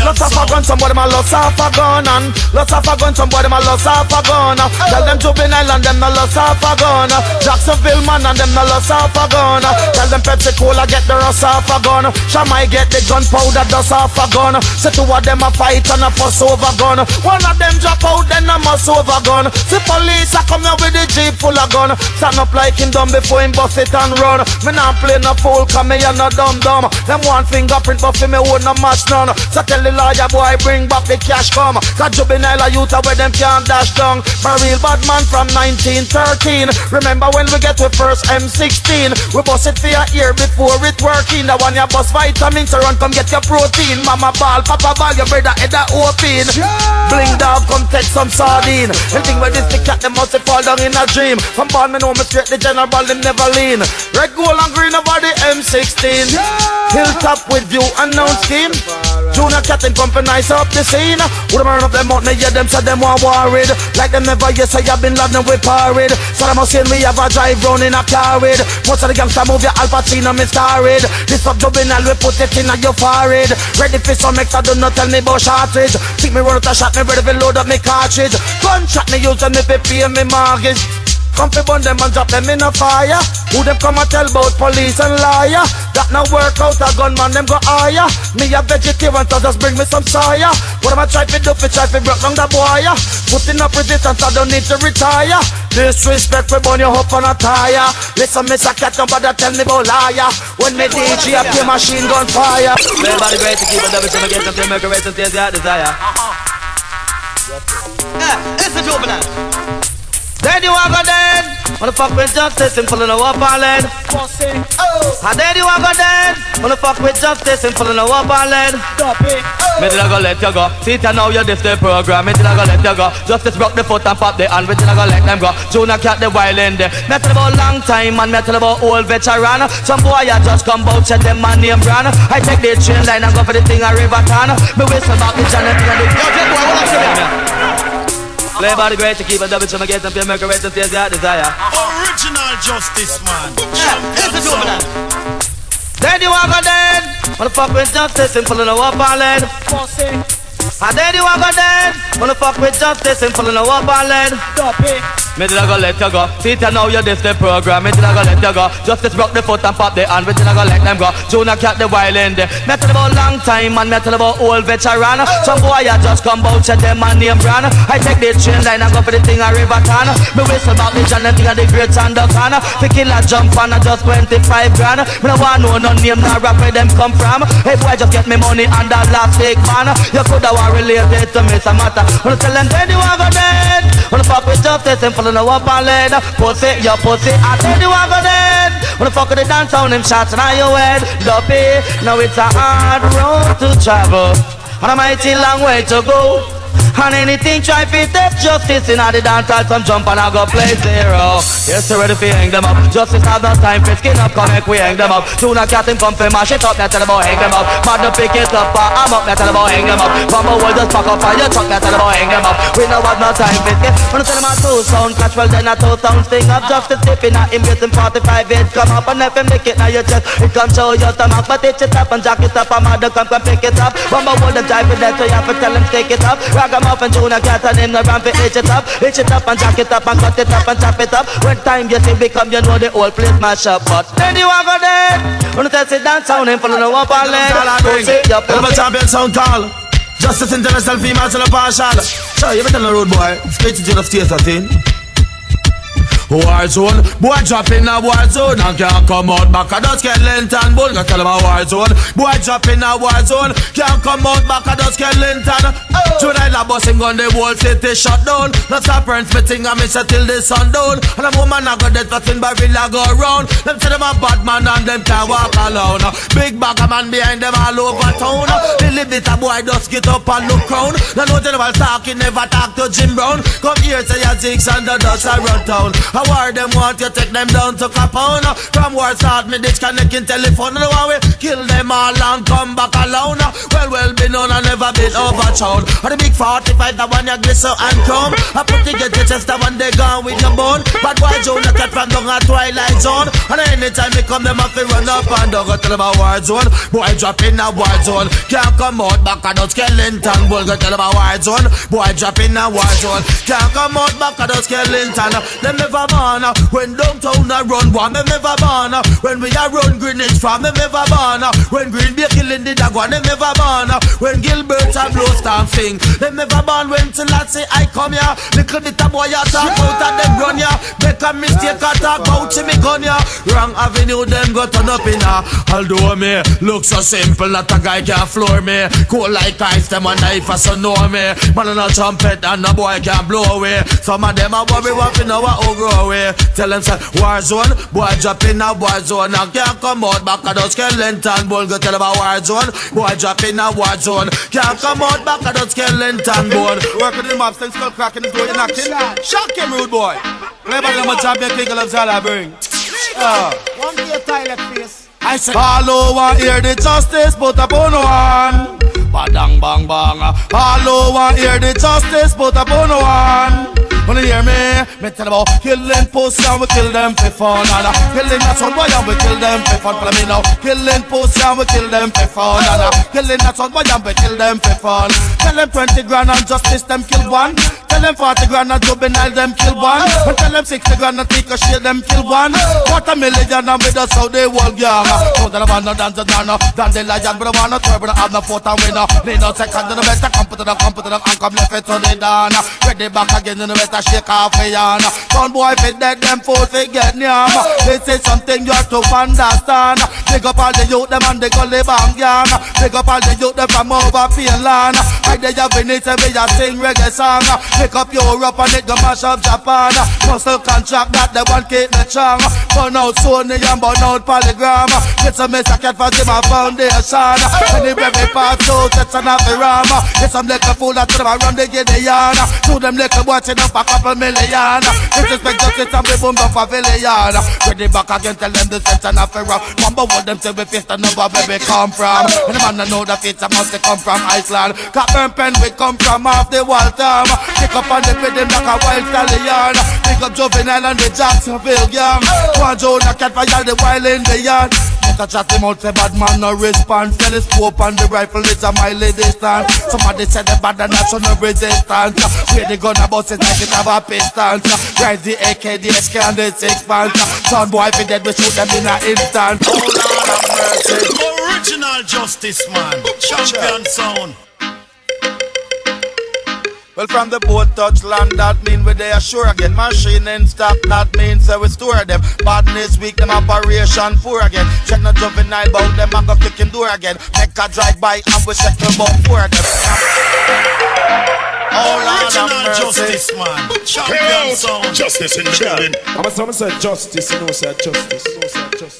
[SPEAKER 4] Lots of a gun, somebody my lots of a gun. And lots of a gun, somebody my lots of a gun. Tell them Juvenile and them no lots of a gun. Jacksonville man and them no lots of a gun. Tell them Pepsi Cola get the rust off a gun. Shamai get the gunpowder dust off a gun. So two of them a fight and a fuss over gun. One of them drop out, then a muss over gun. The police a come here with the jeep full of gun. Stand up like him dumb before him bust it and run. Me not play no fool, cause me a no dumb. Them one fingerprint but for me would no match none. So tell the lawyer boy bring back the cash come. Cause Juvenile a youth where them can't dash down. For real bad man from 1913. Remember when we get to first M16. We bust it for your ear before it working. The one you bust vitamins to run come get your protein. Mama ball, papa ball, your brother head a open. Bling dog come take some sardine. Anything where this the cat them must fall down in a dream. From born me know me straight the general them never lean. Red, gold and green over the M16. Hilltop with view unknown scheme. Junior cat and company nice up the scene. Would have run up them out, me hear them say them want worried. Like them never yes I have been loving with parade. So them must say me have a drive round in a car with. Most of the gangsta move your Al Pacino me starred. This up Juvenile we put it in your forehead. Ready for some extra do not tell me about shortage. Think me run out a shot me ready to load up me cartridge. Gunshot me use and me pay me mortgage. Come fi burn them and drop them in a fire. Who them come and tell about police and liar? That no work out a gunman them go higher. Me a vegetarian so just bring me some soya. What am I try fi do fi try fi broke down the boy? Putting up resistance I don't need to retire. Disrespect we burn you up on a tire. Listen Mr. Cat nobody tell me about liar. When me DJ up your machine gun fire.
[SPEAKER 9] Everybody great to keep on double to me get them to make a race and taste your desire. Yeah, it's a Juvenile. Then you are dead. Wanna fuck with justice and pulling a up on lead. Then you are dead. Wanna fuck with justice and pulling a up on lead. Me did I go let you go. See it now you this the program. Me did I go let you go. Justice broke the foot and pop the hand. Me did I go let them go. Junior cat the wild in there. Me tell about long time and me tell about old veteran. Some boy I just come out check them man name brand. I take the train line and go for the thing a river town. Me whistle about the Janet and the yo boy what up play by the great to keep a double to get them to make a race and taste your desire.
[SPEAKER 1] Original justice man.
[SPEAKER 9] It's a Juvenile. Then you are dead. Wanna fuck with justice and pulling a up on lead. Then you are dead. Wanna fuck with justice and pulling a up on lead. Me did I go let you go. See it now you this the program. Me did I go let you go. Justice broke the foot and pop the hand. Me did I go let them go. Junior cat the wild in there. Me tell about long time and me tell about old veteran. Some boy I just come out check them man name brand. I take the train line and go for the thing a river town. Me whistle about the Janet and the great Sandokan. The killer jump on just 25 grand. Me no want know no name nor rap where them come from. Hey boy just get me money and that last fake man. You coulda want related to me some matter. Wanna tell them then you are go dead. Wanna fuck with justice and follow no up on lead. Pussy, your pussy, I tell you I go dead. Wanna fuck with the dance sound, them shots on your head. Dopey, now it's a hard road to travel.
[SPEAKER 4] and a mighty long way to go. And anything try to take justice in the dance hall, some jump and I go play zero. Yes, you ready to hang them up. Justice have no time for skin up, come make we hang them up. Soon I cat him come for mash it up, now tell about hang them up. Man to pick it up, I'm up, now tell about hang them up. Mama will just pack up on your truck, now tell about hang them up. We know what no time for skin. When I tell them a two sound catch, well then a two sound sting up. Justice tipping at him, getting 45 it come up. And if him lick it now your chest, it come show your stomach. But itch it up and jack it up, and mother come pick it up. Mama will just drive with that, so you have to tell him stick it up. Up and Juna cat and him the ramp itch it up and jack it up and cut it up and chop it up. When time you see become, you know the whole place mash up. But then you are go there. When you sit down sound him full of no up and leg. I'm a champion sound call. Justice International Female to the partial. So you better tell the road boy. Straight to the state of thing. War zone, boy drop in a war zone and can't come out back. I just get Linton, bull, go tell him a war zone. Boy drop in a war zone, can't come out back. I just get Linton. Tonight I bust him gun, the whole city shut down. Not stop friends, me think I miss it till the sun down. And a woman I got dead, nothing but real I go around. Them say them a bad man and them can't walk alone. Big bag of man behind them all over town. The little bit of boy just get up and look round. No general talking, never talk to Jim Brown. Come here say your jigs and the dust around town. A war them want you take them down to Capone. From war start me disconnecting telephone. No one we kill them all and come back alone. Well been on and never been overthrown. And the big 45 the one you glisten and come. I put to get your chest the one they gone with your bone. But boy Joe the cat from down a Twilight Zone. And anytime they come them have to run up and down. Go tell them a war zone. Boy drop in a war zone. Can't come out back and don't skeleton. Bull go tell them a war zone. Boy drop in a war zone. Can't come out back and don't skeleton. Them never born when downtown I run one, them never born when we are run Greenwich from, them never born when Green Bay killing the dog one, them never born when Gilbert and blow stamp thing, them never born when Selassie I come here, little bit of boy I talk out and them run ya, make a mistake I talk about to me gun ya, wrong avenue them go turn up in ya, although me look so simple that a guy can't floor me, cool like ice them and knife as so know me, man on a trumpet and a boy can't blow away, some of them a worry what we know what grow away. Tell them say war zone, boy drop in a war zone and can't come out back of those skeleton. Bull go tell them a war zone, boy drop in a war zone, can't come out back of those skeleton. Bull work with the mob, since skull cracking his door, you knocking. Shock him, rude boy. Never know my champion king of all I bring.
[SPEAKER 5] One day toilet face.
[SPEAKER 4] I say all over hear the justice, put up on one. Badang bang bang. All over hear the justice, put up on one. Wanna hear me tell about killing pussy and we kill them for fun. And killing that son boy and we kill them for fun. Follow me now. Killing pussy and we kill them for fun. And killing that son boy and we kill them for fun. Tell them 20 grand and justice them kill one. Tell them 40 grand and juvenile them kill one. And tell them 60 grand and take a shit them kill one. What a million and with us how they world gang. So they don't want no dance to dance. Than the lion but they want no toy but they have no fourth and winner. They no second to the best. Come to them and come left it to the down. Ready back again in the best. Shake off a yarn. Some boy fit dead them fools they get nyam. They say something you have to understand. Big up all the youth them and they go live on yarn. Big up all the youth them from over Finland. Like they have been it we just sing reggae song. Pick up Europe and it go mash up Japan. Muscle contract that they want keep the charm. Burn out Sony and burn out Polygram. Get some Mr. Cat for Zimmer Foundation. Anywhere we pass out it's an happy ram. Get some little fool that to them around they get the yarn. To them little boys in up a couple million. Disrespect justice and we boom up a billion. Ready back again, tell them the sense and affair. Number one them say we face the number where we come from. And the man know the face must come from Iceland. Captain Pen we come from off the wall time. Pick up on the rhythm like a wild stallion. Pick up Juvenile and the Jacksonville gang. One Joe the cat for y'all the wild in the yard. Mr. Chat him out say bad man no response. Telescope and the rifle is a mile distance. Somebody said the bad and national resistance. Where the gun about it like it have a pistons. Rise the AK, the SK and the 6 pants. Son boy if dead we shoot them in an instant. Oh Lord have mercy.
[SPEAKER 1] Original justice man, champion sound.
[SPEAKER 4] Well, from the boat touch land, that mean we they assure again. Machine in stock, that means we store them. Badness week, them operation poor again. Check no juvenile bout them, I go kick him door again. Make a drive by and we check them about for them. Oh, Lord have
[SPEAKER 1] Original
[SPEAKER 4] mercy.
[SPEAKER 1] justice, man. Champion sound.
[SPEAKER 11] Justice in the building.
[SPEAKER 12] I'm a said justice, you know, said justice.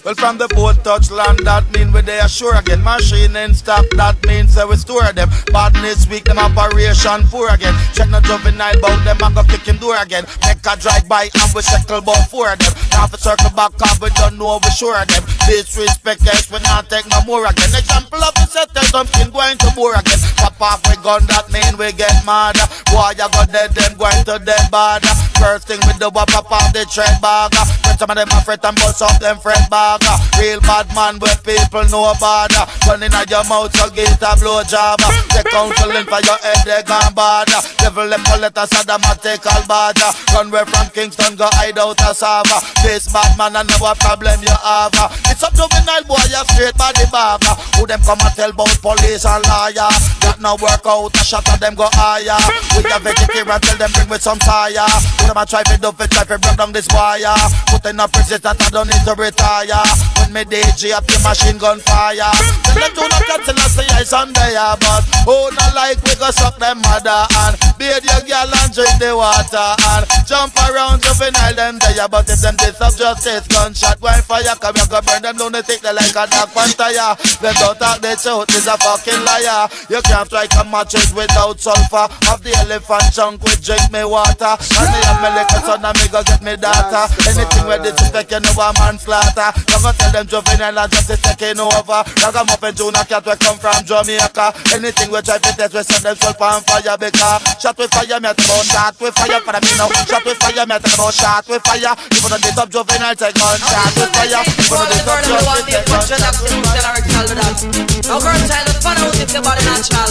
[SPEAKER 4] Well, from the boat touch land, that mean we they assure again. Machine in stock, that means that we store them. Badness weak, them operation poor again. Check no juvenile bout them, I go kick him door again. Make a drive by and we circle about 4 of them. Now for circle back, cause we don't know we sure of them. Disrespect us, we not take no more again. Example of the set, there's something going to bore again. Pop off we gun, that mean we get mad. Boy, you go dead, them going to dead bad. First thing we do, pop off the tread bag. Some of them a fret and bust up them fret bag. Real bad man where people know bad. Gun in your mouth so get a blow job. Take counseling for your head they gone bad. Devil left a letter Saddam a take all bad. Run away from Kingston go hide out a Sava. This bad man and know what problem you have. It's a juvenile boy you straight body bag. Who them come and tell about police and lawyer. That no work out a shot of them go higher. We a vegetarian tell them bring with some fire. Who them a try to do it try to break down this wire. Put in a prison that I don't need to retire. When me DJ up the machine gun fire. Tell them do not cancel us the ice on there. But who not like we go suck them mother. And bathe your girl and drink the water. And jump around juvenile them there. But if them disrupt justice gunshot why fire. Come you go burn them down they take them like a dog on tire. Them don't talk the truth is a fucking liar. You can't strike a matches without sulfur. Have the elephant chunk with drink me water. And me have me liquor son and me go get me data. Anything where disrespect you know a manslaughter. You go tell them juvenile and justice taking over. Ragamuffin Junior cat we come from Jamaica. Anything we try to test we send them sulfur and fire. Because shot with fire me talk about shot with fire. For me now shot with fire me talk about shot with fire. Even on the top juvenile take on shot with fire. Even on the top justice take on shot with fire.
[SPEAKER 13] No girl child is fun out if your body natural.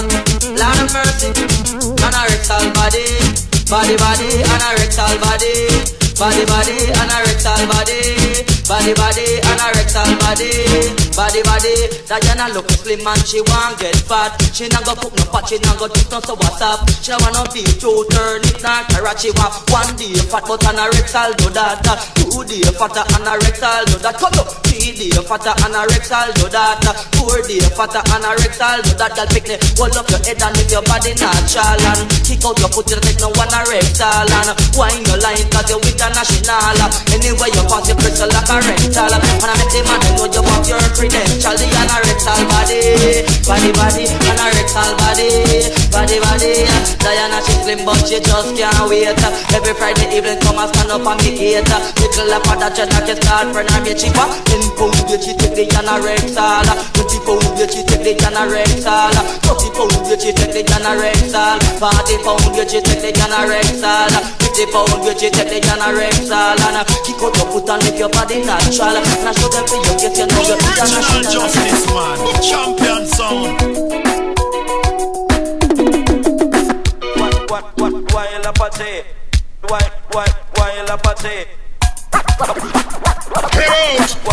[SPEAKER 13] Lord of mercy, anorectal body. Body, anorectal body. Body, anorectal body. Body, anorectal body. Body, Diana look slim and she want get fat. She not go cook no pot, she not go do no so what's up. She don't want no beef to turn it not carrot. She want 1 day fat but anorectal do that. 2 day fatter anorectal do that. Come up, 3 day fatter anorectal do that. 4 day fatter anorectal do that. Girl pick me, hold up your head and make your body natural. And kick out your foot, you take no one anorectal. And wine your line cause you're international. Anyway you pass your crystal like a rental. And I make the man know you want your credential. The anorectal body. Body, anorectal body. Body, Diana she slim but she just can't wait. Every Friday evening come and stand up and me eat. Little lap of that cheddar can start for her me cheaper. 10 pounds yeah, she take the anorectal. 20 pounds yeah, she take the anorectal. 30 pounds yeah, she take the anorectal. 40 pounds yeah, she take the anorectal. 50 pounds yeah, she take the anorectal. And kick out your foot and make your body natural. And I show them for you get you know you're
[SPEAKER 1] Original justice, man. Champion sound.
[SPEAKER 6] Why you la party? Why you la party?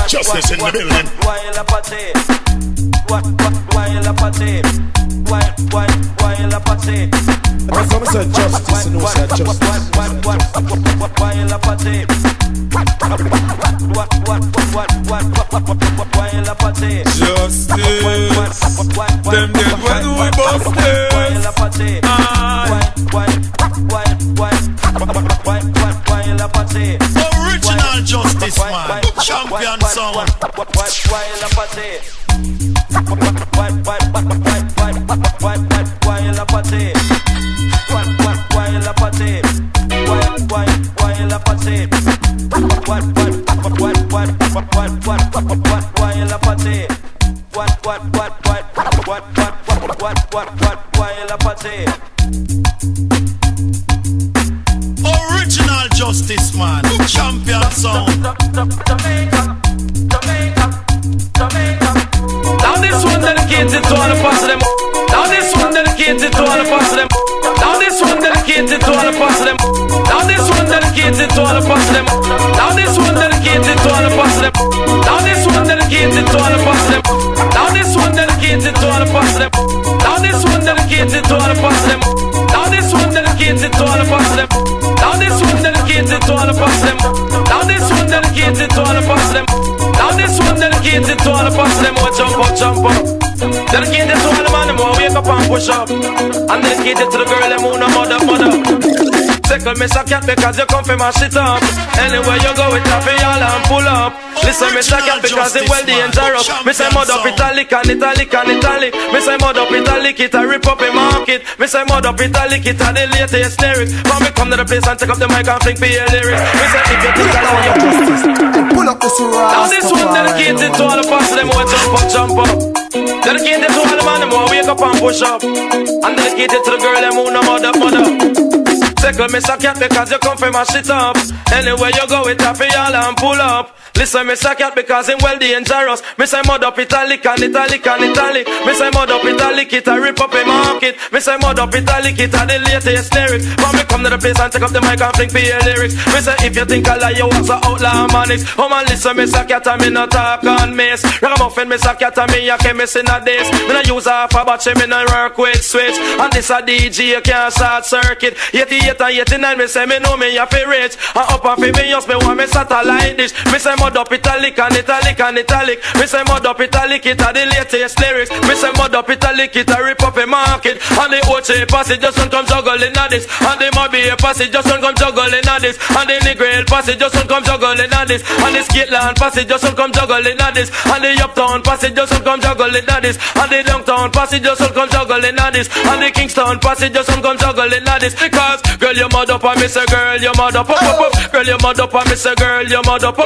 [SPEAKER 11] Justice in the building.
[SPEAKER 6] Why you la party? Why you la party? Why you la party?
[SPEAKER 12] That's what I said justice, you know, said justice.
[SPEAKER 6] Why you la party? Why you la party?
[SPEAKER 14] Justice. Them dead when we busted.
[SPEAKER 6] Why you la party? Why you la party?
[SPEAKER 1] Original justice, man. Champion sound.
[SPEAKER 6] Why you la party? Why you la party? Why you la party? Why you la party? Why you la party?
[SPEAKER 1] Original justice, man. Champion sound.
[SPEAKER 10] Now this one dedicated to all the parts of them. Now this one dedicated to all the parts of them. Now this one dedicated to all the parts of them. Now this one dedicated to all the parts of them. Now this one dedicated to all the parts of them. Now this one dedicated to all the parts of them. Now this one dedicated to all the parts of them. Now this one dedicated to all the parts of them. Now this one dedicated to all the parts of them. Now this one dedicated to all the parts of them. Now this one dedicated to all the parts of them. Now this one dedicated to all the parts of them. Oh, jump up, jump up. Dedicated to all the man, them wake up and push up. And dedicated to the girl, them who no mother. Tickle Mr. Cat because you come from my shit up. Anywhere you go with tapping y'all and pull up. Listen Mr. Cat because it well dangerous. Me say mud up italic and italic and italic. Me say mud up italic it a rip up a market. Me say mud up italic it a the latest lyrics. When me come to the place and take up the mic and fling for your lyrics. Me say if you think I know you
[SPEAKER 5] pull up this rasta.
[SPEAKER 10] Now this one dedicated to all the past them who jump up. Dedicated to all the man them who wake up and push up. And dedicated to the girl them who no mother. Tickle Mr. Cat because you come from my shit up. Anywhere you go with tappy y'all and pull up. Listen Mr. Cat because him well dangerous. Me say mud up italic and italic and italic. Me say mud up italic it a rip up a market. Me say mud up italic it a the latest lyrics. When me come to the place and take up the mic and fling for your lyrics. Me say if you think I lie you was a outlaw manix. Oh man listen Mr. Cat and me no talk on miss. Ragamuffin Mr. Cat and me a chemist in a days. Me no use half a batch me no work with switch. And this a DJ can't start circuit. 88 and 89 me say me know me a fi rich. And up and fi me just me want me satellite dish. Me say mud up italic and italic and italic. Me say mud up italic it a the latest lyrics. Me say mud up italic it a rip up a market. And the Oche passage just don't come juggling at this. And the Mobby passage just don't come juggling at this. And the Negril passage just don't come juggling at this. And the Skitland passage just don't come juggling at this. And the Uptown passage just don't come juggling at this. And the Downtown passage just don't come juggling at this. And the Kingston passage just don't come juggling at this. Because girl you mud up and me say girl you mud up. Girl you mud up and me say girl you mud up.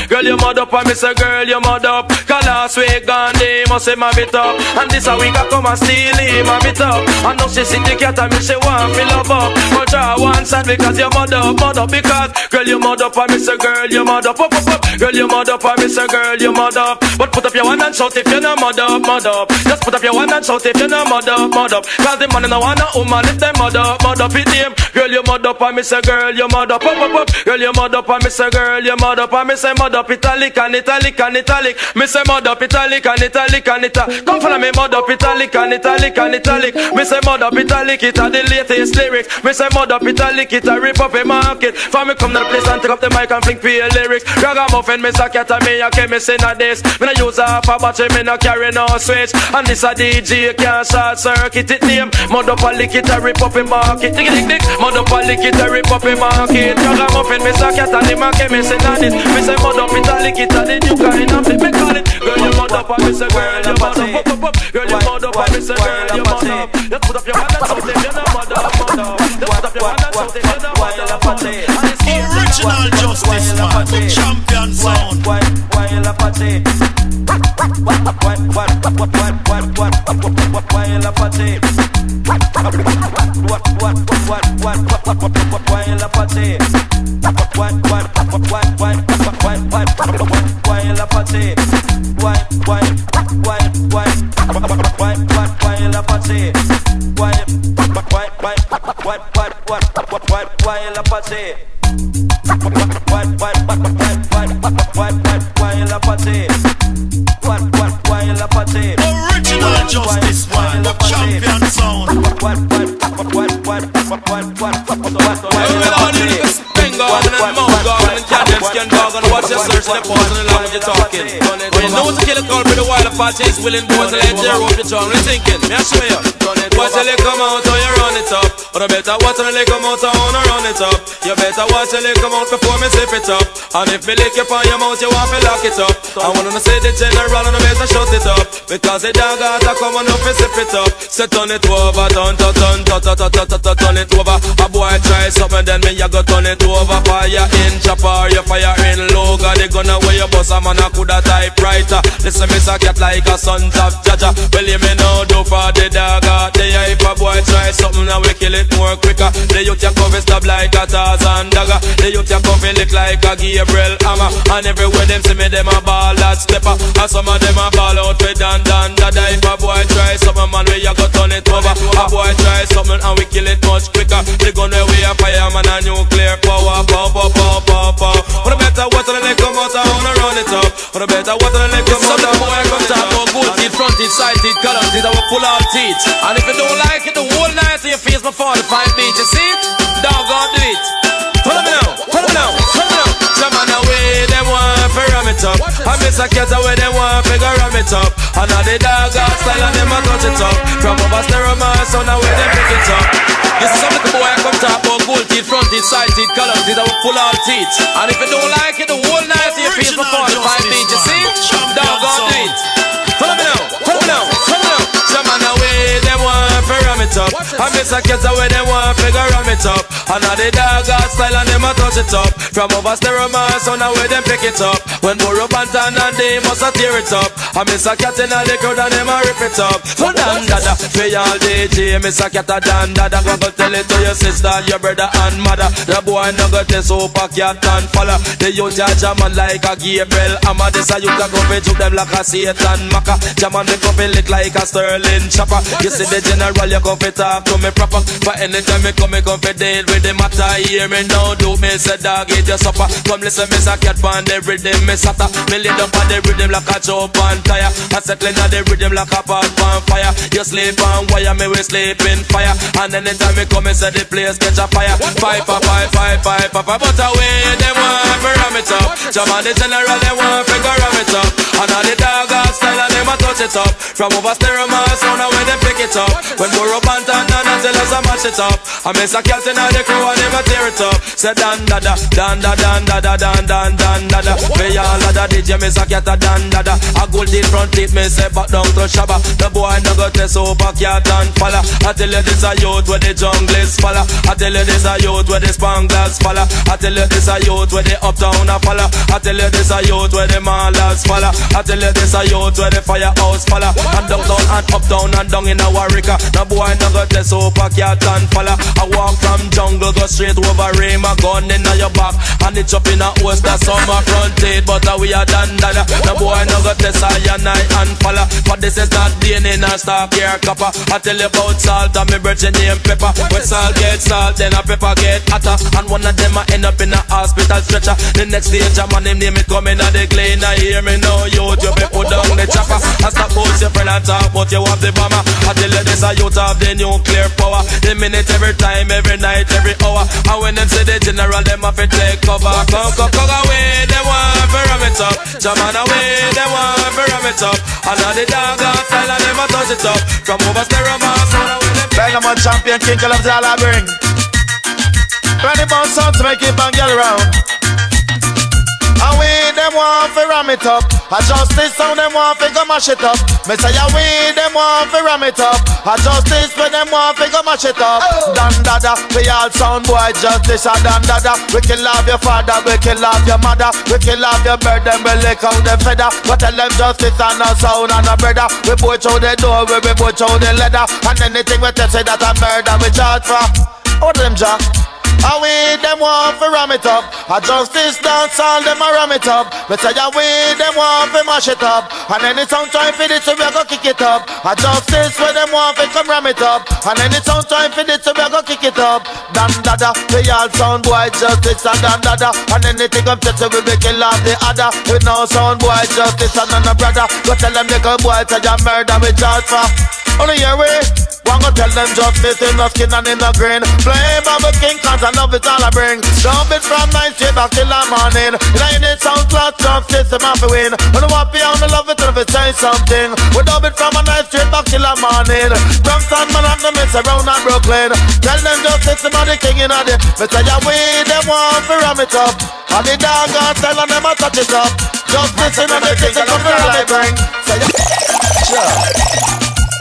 [SPEAKER 10] Girl you mud up and me say girl you mud up. Cause last week Gandhi must say my bit up. And this a week I come and steal him a bit up. And now she see the cat and me say want fill up up. But try one side because you mud up. Because girl you mud up and me say girl you mud up. Girl you mud up and me say girl you mud up. But put up your hand and shout if you no mud up. Just put up your hand and shout if you no mud up. Cause the man no want no woman if they mud up with him. Girl you mud up and me say girl you mud up. Girl you mud up and me say girl you mud up. And me say mud up italic and italic and italic. Me say mud up italic and italic and italic. Come follow me mud up italic and italic and italic. Me say mud up italic it a the latest lyrics. Me say mud up italic it a rip up a market. For me come to the place and take up the mic and fling for your lyrics. Ragamuffin me say cat and me a chemist in a this. Me no use half a battery, me no carry no switch. And this a DJ can't short circuit it name. Mud up a lick it a rip up a market. Dig. Mud up a lick it a rip up a market. Ragamuffin me say cat and him a chemist in a this. Me say mud up italic it a the new kind of it. Me call it. Girl you mud up and me say girl you mud up. Girl you mud up and me say girl you mud up. Just put up your hand and shout if you no mud up. Just put up your hand and shout if you no mud up.
[SPEAKER 1] Original Justice man, champion sound.
[SPEAKER 10] Why you laugh at it? Why you laugh at it?
[SPEAKER 1] Original Justice man, champion sound.
[SPEAKER 6] Watch your search and pause and the language you're talking. When you know to kill a call for the wild party is willing to let you rope your tongue. You're thinking, me I show you. Watch your leg come out or you run it up. Or I better watch your leg come out or I run it up. You better watch your leg come out before me zip it up. And if me lick you on your mouth, you want to lock it up. I want to say the general and I better shut it up. Because the dog got to come on up and zip it up. So turn it over, turn it over. A boy try something then me you go turn it over. Fire in chopper, you fire in low. Got the gun away your boss, a man a coulda typewriter. Listen me say cat like a sons of Jaja. Well you me know do for the dog. The if a boy try something and we kill it more quicker. The youth ya cover stab like a Tarzan dagger. The youth ya cover lick like a Gabriel hammer. And everywhere them see me them a ball that stepper. And some of them a ball out with dan. If a boy try something man we ya go turn it over. A boy try something and we kill it much quicker. The gun where we a fire man a nuclear power. What a better water than they come out and wanna run it up. What a better water than they come out and boy come talk about good teeth, front teeth, side teeth, color teeth, I will pull out teeth. And if you don't like it, the whole night to your face before the 45 beat, you see it? Dog on do it. Tell me now. Some man away, them want to ram it up. I miss a cat away, them want to ram it it up. And now the dog got style and them a touch it up. From over stereo man, so now where them pick it up. You see some little boy I come talk about gold teeth, front teeth, side teeth, color teeth, I will pull out teeth. And if you don't like it, the whole night you feel for 45 feet, you see? Dog on do it. Follow me now, follow me now, follow me now. Some man away, they want to ram it up. I miss a cat away, they want to ram it up. And now the dog got style and them a touch it up. From over stereo man, so now where them pick it up. When Burro Bantan and they must a tear it up. I miss a cat in the crowd and them a rip it up. So dan dada, for y'all DJ, miss a cat a dan dada. Go tell it to your sister, your brother and mother. The boy no go test super cat and follow. The youth a jaman like a Gabriel Amma. This a youth a go fi juke them like a Satan Maka. Jaman they go fi lick like a Sterling chopper. You see the general, you come fi talk to me proper. But anytime me come fi deal with the matter. Hear me now, do me say dog eat your supper. Come listen, miss a cat pan the rhythm, me sata. Me lay down on the rhythm like a chop on tire. I settling on the rhythm like a pot on fire. You sleep on wire, me we sleep in fire. And anytime me come, me say the place catch a fire. Five, but away they want to ram it up. Jaman the general, they want to ram it up. And all the dog got style and them a touch it up. From over stereo man, so now when they pick it up. When Burro Bantan and tell us I mash it up. I miss a cat in the crew and them a tear it up. Say dan dada, dan da dan dada, dan dan dan dada. Me all of the DJ, miss a cat a dan dada. A gold teeth front teeth, me say back down to Shabba. The boy no go test over cat and falla. I tell you this a youth where the jungle is falla. I tell you this a youth where the spanglers falla. I tell you this a youth where the uptown a falla. I tell you this a youth where the malas falla. I tell you this a youth where the firehouse falla. And downtown and uptown and down in a Warwick. No boy no go test over cat and falla. I walk from jungle go straight over rain. My gun in your back and it's up in a host. That's on my front teeth, but we are done dada. No boy no go test I and falla. But this is not DNA and stock here copper. I tell you about salt and me virgin name pepper. When salt get salt, then a pepper get hotter. And one of them I end up in a hospital stretcher. The next stage a man name it coming out the glade. I hear me now, you be put down the chopper. I stop both your friend and talk, but you have the bomber. I tell you this a youth have the nuclear power. The minute, every time, every night, every hour. And when them say the general, them have to take cover. Come away, they want to ram it up. Jaman away, they want to ram it up. And now the dog got style and them a touch it up. From over stereo man, so now when them
[SPEAKER 4] Dynamite champion, king of the all I bring. 20 pound sound to make it bang girl around. And we them want to ram it up. I just this sound them want to go mash it up. Me say we them want to ram it up. I just this when them want to go mash it up. Dan dada, we all sound boy justice a dan dada. We kill off your father, we kill off your mother. We kill off your bird, them we lick out the feather. But tell them justice and a sound and a brother. We butch out the door, we butch out the leather. And anything we tell say that a murder we charge for. All them jack. And we them want to ram it up. I justice dance all them a ram it up. But say we them want to mash it up. And any sound trying for this, so we go kick it up. I justice where them want to come ram it up. And any sound trying for this, so we go kick it up. Dan dada, we all sound boy justice and dan dada. And anything up to we be kill off the other. We no sound boy justice and none brother. Go tell them they go boy to your murder we charge for. Only your way. One go tell them justice in the skin and in the grain. Play Baba King cause I love it all I bring. Jump it from night straight back till the morning. In it sound class justice them have to win. When I want on the love it till we say something. We dub it from a night straight back till the morning. Bronxton man and the mess around and Brooklyn. Tell them justice them are the king in the. But tell ya we them want to ram it up. And the dog and tell them a touch it up. Justice in the king and come here I bring. Say ya.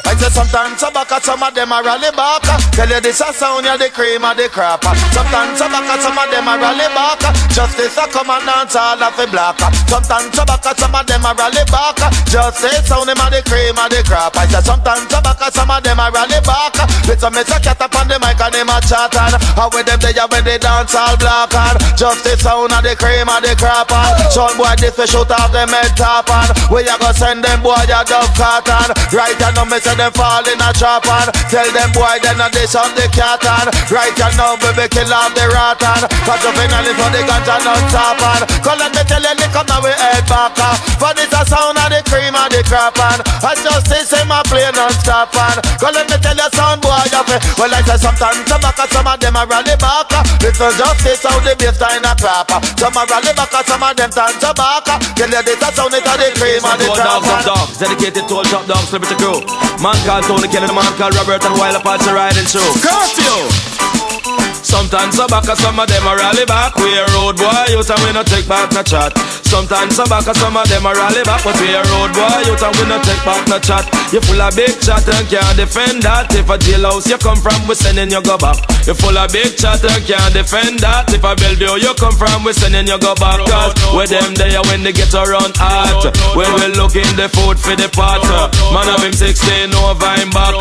[SPEAKER 4] I say sometimes some of them are rally back. Tell you this a sound, you're the cream of the crap. Sometimes some of them are rally back. Justice a come and dance all of the black. Sometimes some of them are rally back. Justice sound them are the cream of the crap. I say sometimes some of them are rally back. With some a cat up on the mic and them a chat and how with them they when they dance all black and justice sound of the cream of the crap. Some boy this we shoot off them head top and we a go send them boy a dove cotton. Right and now me say them fall in a trap and tell them boy they not this on the cat and right and now baby kill off the rat and cause you finally for the ganja not stop and call let me tell you they come now we head back for this a sound of the cream of the crap and I just say my play non stop and call let me tell you sound boy you me. Well, I say sometimes some of them are rally back. Little justice how the bass kind of crap. Some are rally back, some of them turn to back. Tell you this a sound it a the cream and the trap.
[SPEAKER 10] Dogs, dedicated to all top dogs, liberty crew. Man called Tony Kelly, the man called Robert and Wild Apache riding through. Curfew! Sometimes some back, some of them are rally back. We a road boy, you and we no take back no chat. Sometimes some back, some of them are rally back. But we a road boy, you and we no take back no chat. You full of big chat and can't defend that. If a jailhouse you come from, we sending you go back. You full of big chat and can't defend that. If a Bellevue you come from, we sending you go back. Cause with them there when they get around hot. When we look in the food for the pot. Man of him 16 over him back.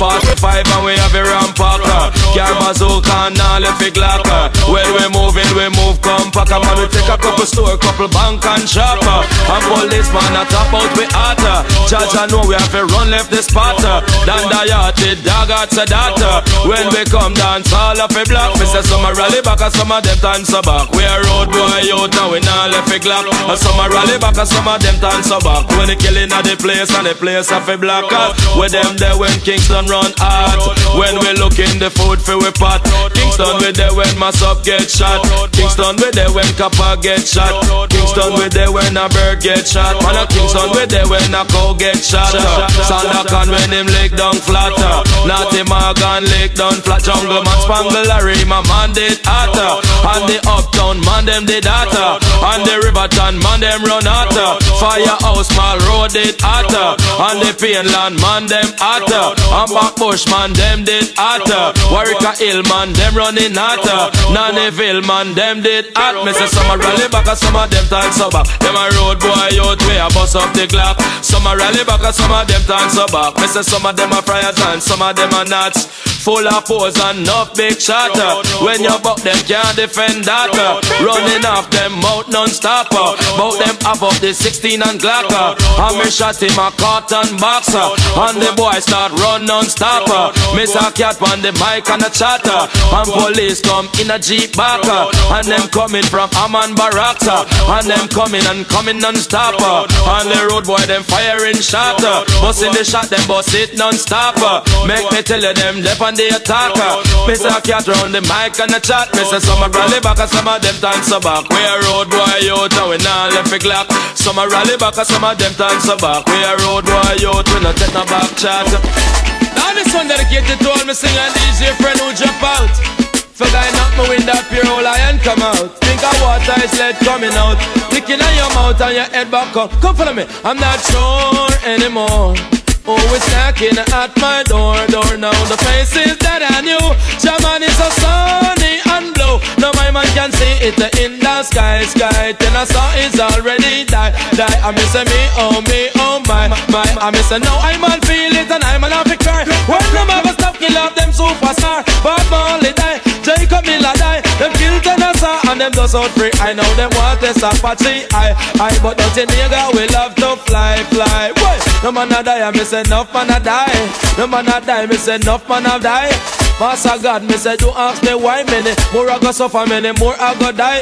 [SPEAKER 10] 45 and we have a rampacker. Car bazooka and all if it glock. When we move compact. Man we take a couple store, couple bank and shop. And policeman a top out we hot. Judge I know we have to run left the spot. Dan the yacht, the dog at the data. When we come dance all of a block. Me say some a rally back and some of them dance back. We a road boy out and we not left a glock. And some a rally back and some of them dance back. When they killing at the place and the place of a block. With them there when Kingston run hot. When we look in the food for we pot. Kingston with there when mass up get shot. Kingston with there when copper get shot. Kingston with there when a bird get shot. Man a Kingston with there when a cow get shot. Sandakan when him leg down flat. Natty Morgan leg down flat. Jungle man Spangle Larry my man did hotter. And the uptown man them did hotter. And the Riverton man them run hotter. Firehouse Mall Road did hotter. And the Painland man them hotter. And Backbush man them did hotter. Warwick Hill man them running hotter. Nannyville man them did hot. Me say some a rally back and some of them turn so back. Them a road boy out way a bust up the clock. Some a rally back and some of them turn so back. Me say some of them are friars and some of them are nuts. Full of pose and enough big shot. When you buck them can't defend that. Running off them mouth non-stop. Bout them up the 16 and Glock. And me shot him a cotton boxer. And the boy start run non-stop. Miss a cat on the mic and a chatter. And police come in a jeep back. And them coming from Amman Barracks. And them coming non-stop. And the road boy them firing shot. Busting the shot them bust it non-stop. Make me tell you them left on the attacker. Miss a cat round the mic and a chat. Miss a some a rally back and some of them dance back. We a road boy out and we not left a glock. Some a rally back and some of them dance back. We a road boy out, we not take no back chat. Now this one dedicated to all me sing and DJ friend who drop out. For guy knock me window up your whole lion come out. Think of water is lead coming out. Licking on your mouth and your head back up. Come follow me, I'm not sure anymore. Always knocking at my door now. The faces that I knew, German is so sunny and blue. Now my man can see it in the sky. Then I saw it's already die. I miss me, oh my. I miss now I'm on feel it and I'm on have to cry. When them ever stop kill off them superstar. But Molly die, Jacob Miller die. Them kill Tennessee and them does out free. I know them want this Apache. I but nothing nigga we love to fly. Boy, no man a die, I miss enough man a die. No man a die, me say enough man a die. Master God, me say you ask me why many more I go suffer, many more I go die.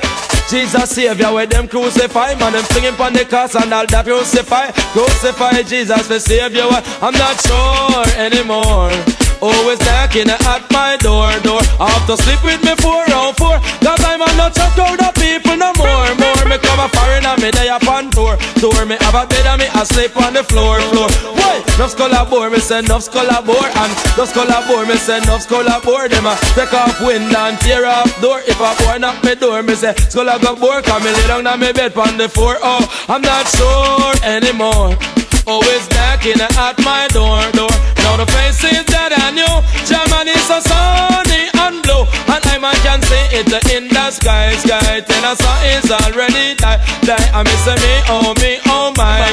[SPEAKER 10] Jesus Savior where them crucify. Man them singing pon the cross and all that crucify. Crucify Jesus for Savior. I'm not sure anymore. Always knocking at my door. I have to sleep with me 4 4. Cause I'm not just crowd of people no more. Me come a foreigner, me day upon tour. Me have a bed and me asleep on the floor. Why? Enough skull aboard, me say enough skull aboard. And enough skull aboard, me say enough skull aboard. Them a take off window and tear off door. If a boy knock me door, me say skull a go board. Cause me lay down on me bed on the floor. Oh, I'm not sure anymore. Always knocking at my door. Now the faces that I knew, Germany is so sunny and blue. And I man can see it in the sky. Tennessee is already die. I miss me, oh my.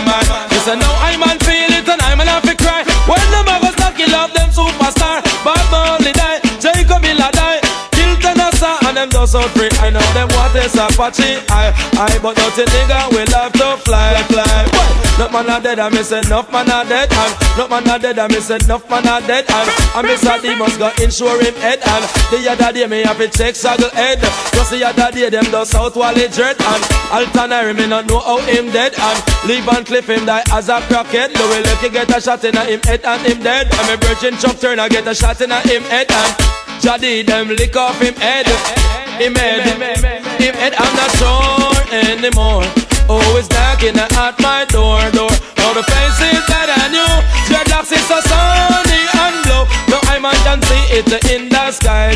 [SPEAKER 10] Listen now I man feel it and I man have to cry. When the mothers not kill off them superstar. But Molly die, Jacob Miller die. Kill Tennessee and and them just out free. I know them what is Apache. I but nothing nigga will have to fly. Not man a dead, I miss enough man a dead. And not man a dead, I miss enough man a dead. And I miss a demons got insure him head. And the other day me have to check saddle head. Just the other day them does South Wally dread. And Altanari me not know how him dead. And leave and cliff him die as a crackhead. Louis Lucky get a shot in him head and him dead. And me virgin Chuck Turner get a shot in him head. And Jaddy them lick off him head. Him head I'm not sure anymore. Always knocking at my door. Now the face is that I knew. Dreadlocks is so sunny and blue. No I man can see it in the sky.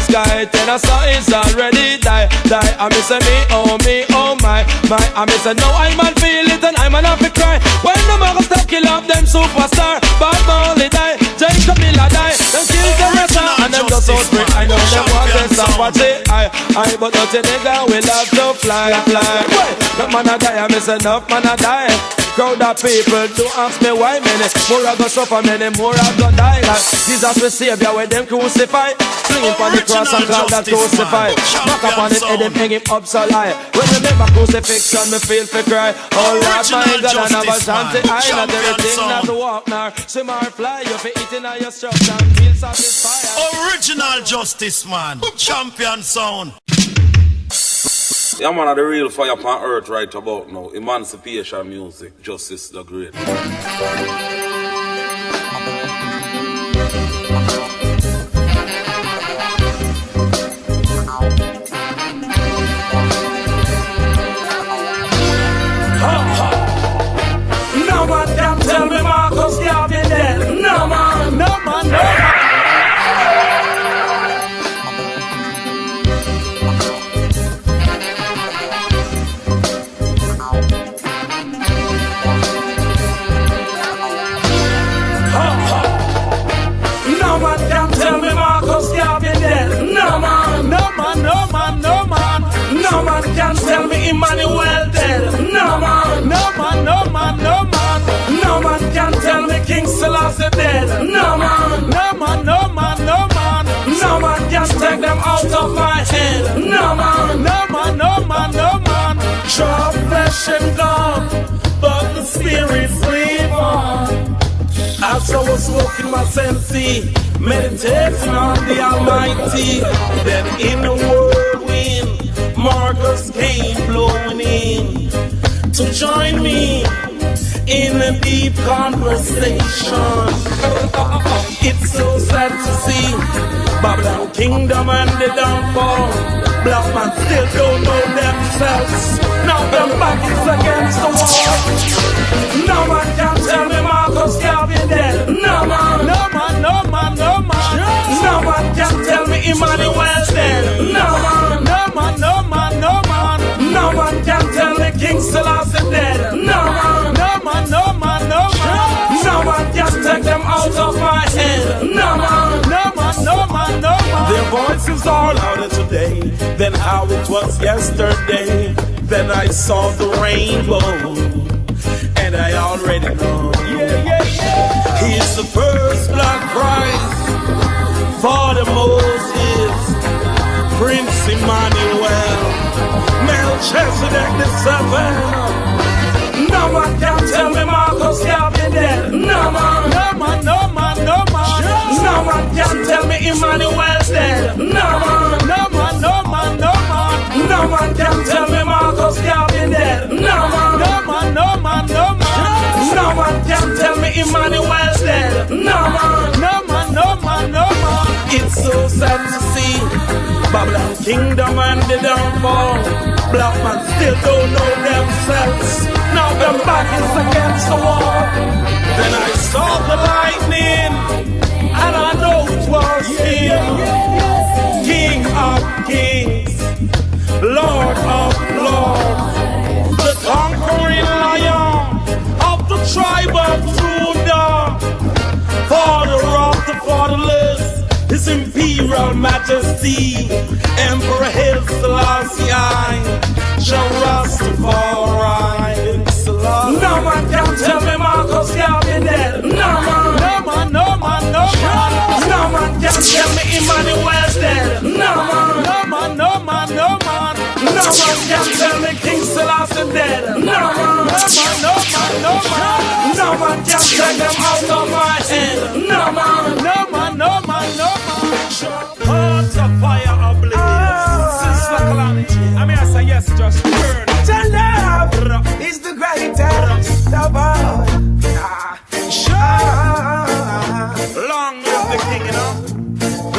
[SPEAKER 10] Then I saw it's already die. I miss me, oh my. I miss no I man feel it and I man have to cry. When the mother stop kill off them superstar. Bad Molly die, Jacob Miller die. Them kill the rest and them just out free. I know them want this Apache. I but nothing nigga will have to fly. No man a die, I miss enough man a die. Crowd of people do ask me why many more I go suffer, many more I go die. Like Jesus will savior when them crucify. Fling him on the cross and call that crucify. Back up on his head and hang him up so high. When we make my crucifixion, me feel for cry. Oh Lord my God, I never shanty. I not everything not to walk nor swim or fly. You fi eating on your structure and feel satisfied.
[SPEAKER 1] Original Justice Man, champion sound.
[SPEAKER 15] Yeah, man, the real fire upon earth right about now. Emancipation music, Justice the Great.
[SPEAKER 16] No man can tell me Marcus Garvey dead. No man, no man, no man. No man can tell me Emmanuel dead. No man, no man, no man, no man. No man can tell me King Selassie dead. No man, no man, no man, no man. No man can take them out of my head. No man, no man, no man, no man. Draw flesh and gone, but the spirit live on. As I was walking my sensei, meditating on the Almighty, then in the whirlwind Marcus came blowing in to join me in a deep conversation. It's so sad to see Babylon kingdom and the downfall. Black man still don't know themselves. Now them back is against the wall. No man can tell me Marcus Garvey dead. No man, no man, no man, no man. No man can tell me Emmanuel dead. No man, no man, no man, no man. No man can tell me King Selassie dead. No man, no man, no man, no man. No man can take them out of my head. No man, no man, no man, no man. Their voices are louder today than how it was yesterday. Then I saw the rainbow, and I already know. He's the first blood Christ for the Moses, Prince Emmanuel, Melchizedek the seventh. No man can tell me Marcus Garvey dead. No man, no man, no man, no man. No man can tell me Emmanuel dead. No man, no man, no man, no man. No man can tell me Marcus Garvey dead. No man, no man, no man, no man. No man can tell me Emmanuel dead. No man, no man, no man, no man. It's so sad to see Babylon kingdom and the downfall. Black man still don't know themselves. Now them back is against the wall. Then I saw the lightning, and I know it was him. King of kings, Lord of lords, the conquering lion of the tribe of Judah. Father of the fatherless, His Imperial Majesty, Emperor Haile Selassie I, Jah Rastafari. No man can tell me Marcus Garvey dead. No man, no man, no man, no man. No man can tell me Emmanuel dead. No man, no man, no man, the dead. No man, no man can take them out of my head. No man. Hearts of fire ablaze. Sister Calamity. I mean, I say yes, just burn. The love is the greatest of all. Long live the king, you know.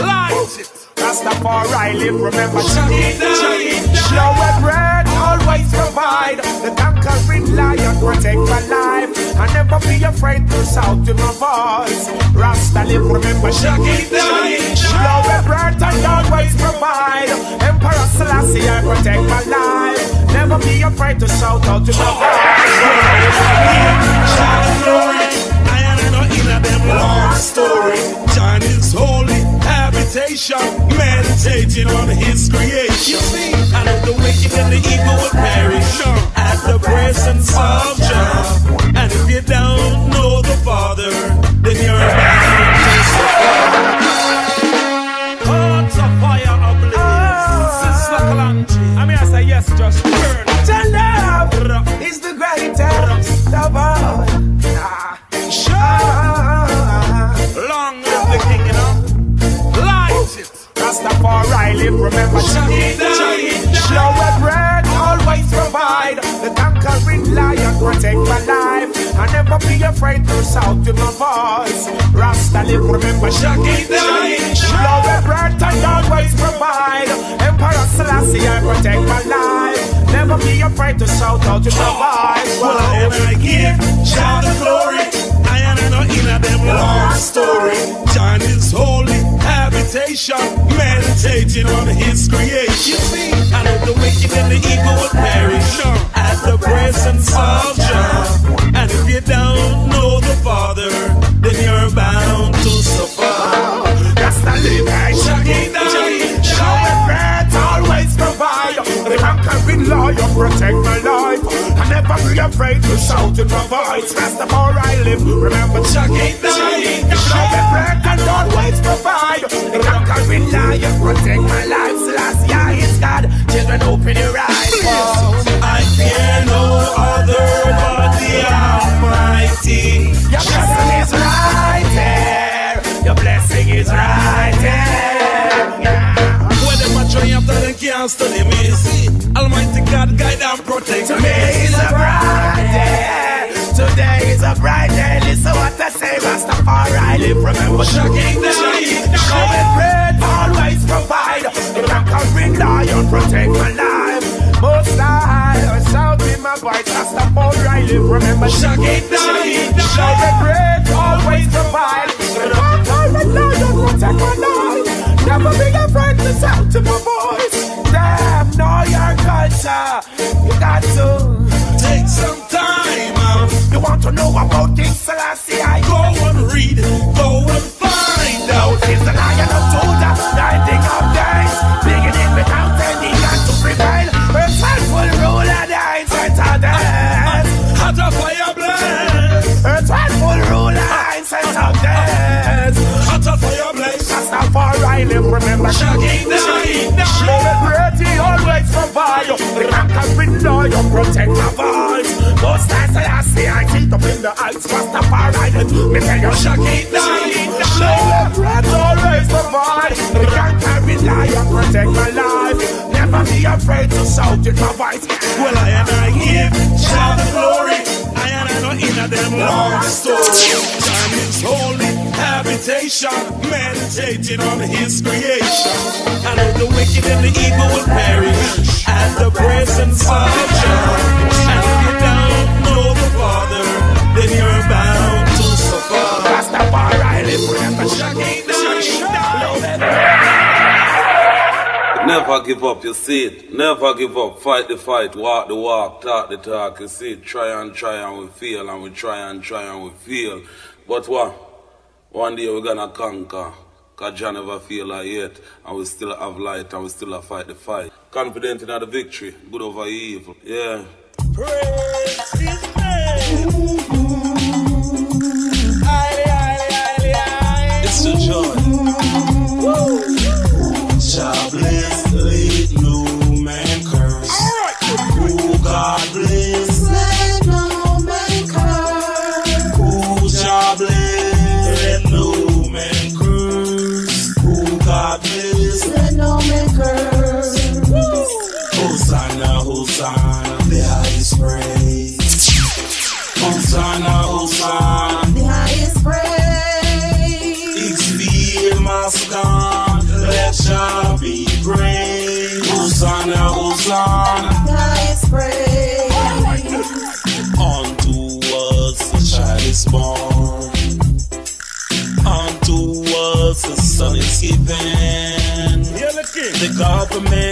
[SPEAKER 16] Light it. Rastafari live, remember Show and bread, always provide. The conquering lion protect my life. I never be afraid to shout to my voice. Rasta live, remember Show and bread and always provide. Emperor Selassie, I protect my life. Never be afraid to shout out to my voice. Shout and glory. In a them long story, John is holy habitation, meditating on his creation. And if the wicked and the evil will perish at the presence of Jah. And if you don't know the Father, then you're bound to suffer. Hearts of fire ablaze. Sister Calamity. I mean, I say yes, just burn. The love is the greatest of all. Long live the king, you know. Light it. Rastafari live, remember Show and bread, always provide. The conquering lion protect my life. I never be afraid to shout to my voice. Rasta live, remember Show and bread and always provide. Emperor Selassie, I protect my life. Never be afraid to shout out to my voice. Well, and I give shout the glory. I know in a them long story. John is holy habitation, meditating on his creation. And if the wicked and the evil will perish at the presence of Jah. And if you don't know the Father, then you're bound to suffer. That's the living Show and bread, always provide. The conquering lion protect my life. I never be afraid to shout in my voice. Rastafari live, remember Show and bread and always provide. The conquering lion protect my life. Selassie is God, children open your eyes. I fear no other but the Almighty. Your blessing is right there. Your blessing is right there. Whatever triumph that they can't study me, see. Almighty God guide and protect me. Today is a bright day. Today is a bright day. Listen what I say, Rastafari live. Remember Show and bread, always provide. The conquering lion protect my life. Most high, shout in my voice, Rastafari live. Remember Show and bread, always provide. The conquering lion protect my life. Never be afraid to shout to my voice. Damn, know your culture. You got to take some time out. You want to know about King Selassie? I go and read, go and find out. He's the Lion of Judah, the ending of days, beginning without any gun to prevail. Earth's rightful ruler, the ancient of days. Hot of fire blaze. Earth's rightful ruler, ancient of days. Hot of fire blaze. Rastafari live, remember Shaggy Night. Show and bread, he always provide. The conquering lion protect my voice. Most times I see I keep up in the heights. Rastafari live, me tell you Shaggy Night. Show and bread, always provide. The conquering lion protect my life. Never be afraid to shout in my voice. Well, I give shout the glory. I know in a them long story. Time is holy habitation, meditating on his creation. And if the wicked and the evil will perish at the presence of Jah. And if you don't know the Father, then you're bound to suffer. Rastafari live, remember Shaggy
[SPEAKER 15] Never give up, you see it. Never give up. Fight the fight, walk the walk, talk the talk, you see it. Try and we fail, and we try and we fail. But what? One day we're gonna conquer. Cause Jah never fail like yet. And we still have light, and we still have fight the fight. Confident in the victory, good over evil. Yeah.
[SPEAKER 16] Praise His name. It's a joy. Woo. Jah bless, let no man curse. All right. Oh, God bless.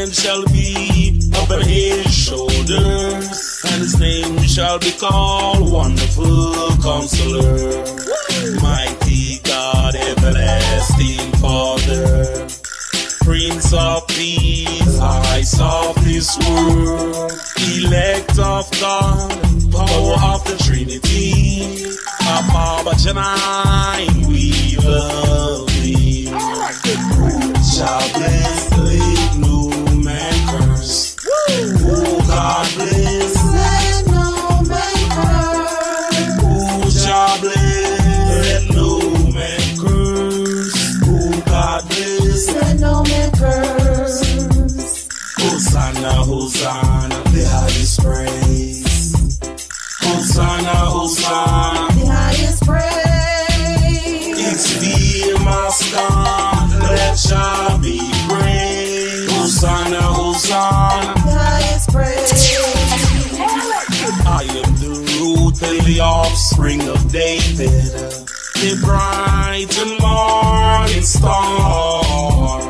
[SPEAKER 17] government shall be upon his shoulders, and his name shall be called Wonderful Counselor, Mighty God, Everlasting Father, Prince of Peace, Eyes of this world, Elect of God, Power of the Trinity, Abba Janai, we love thee. Shall bless, let no man curse. Oh, God bless, let no man curse. Oh, shall bless, let no man curse. Oh, God bless, let no man curse. Hosanna, Hosanna, the highest praise. Hosanna, Hosanna, the highest praise. It's the Master that shall be praised. Hosanna, Hosanna, the highest praise. I am the root and the offspring of David, the bright and morning star,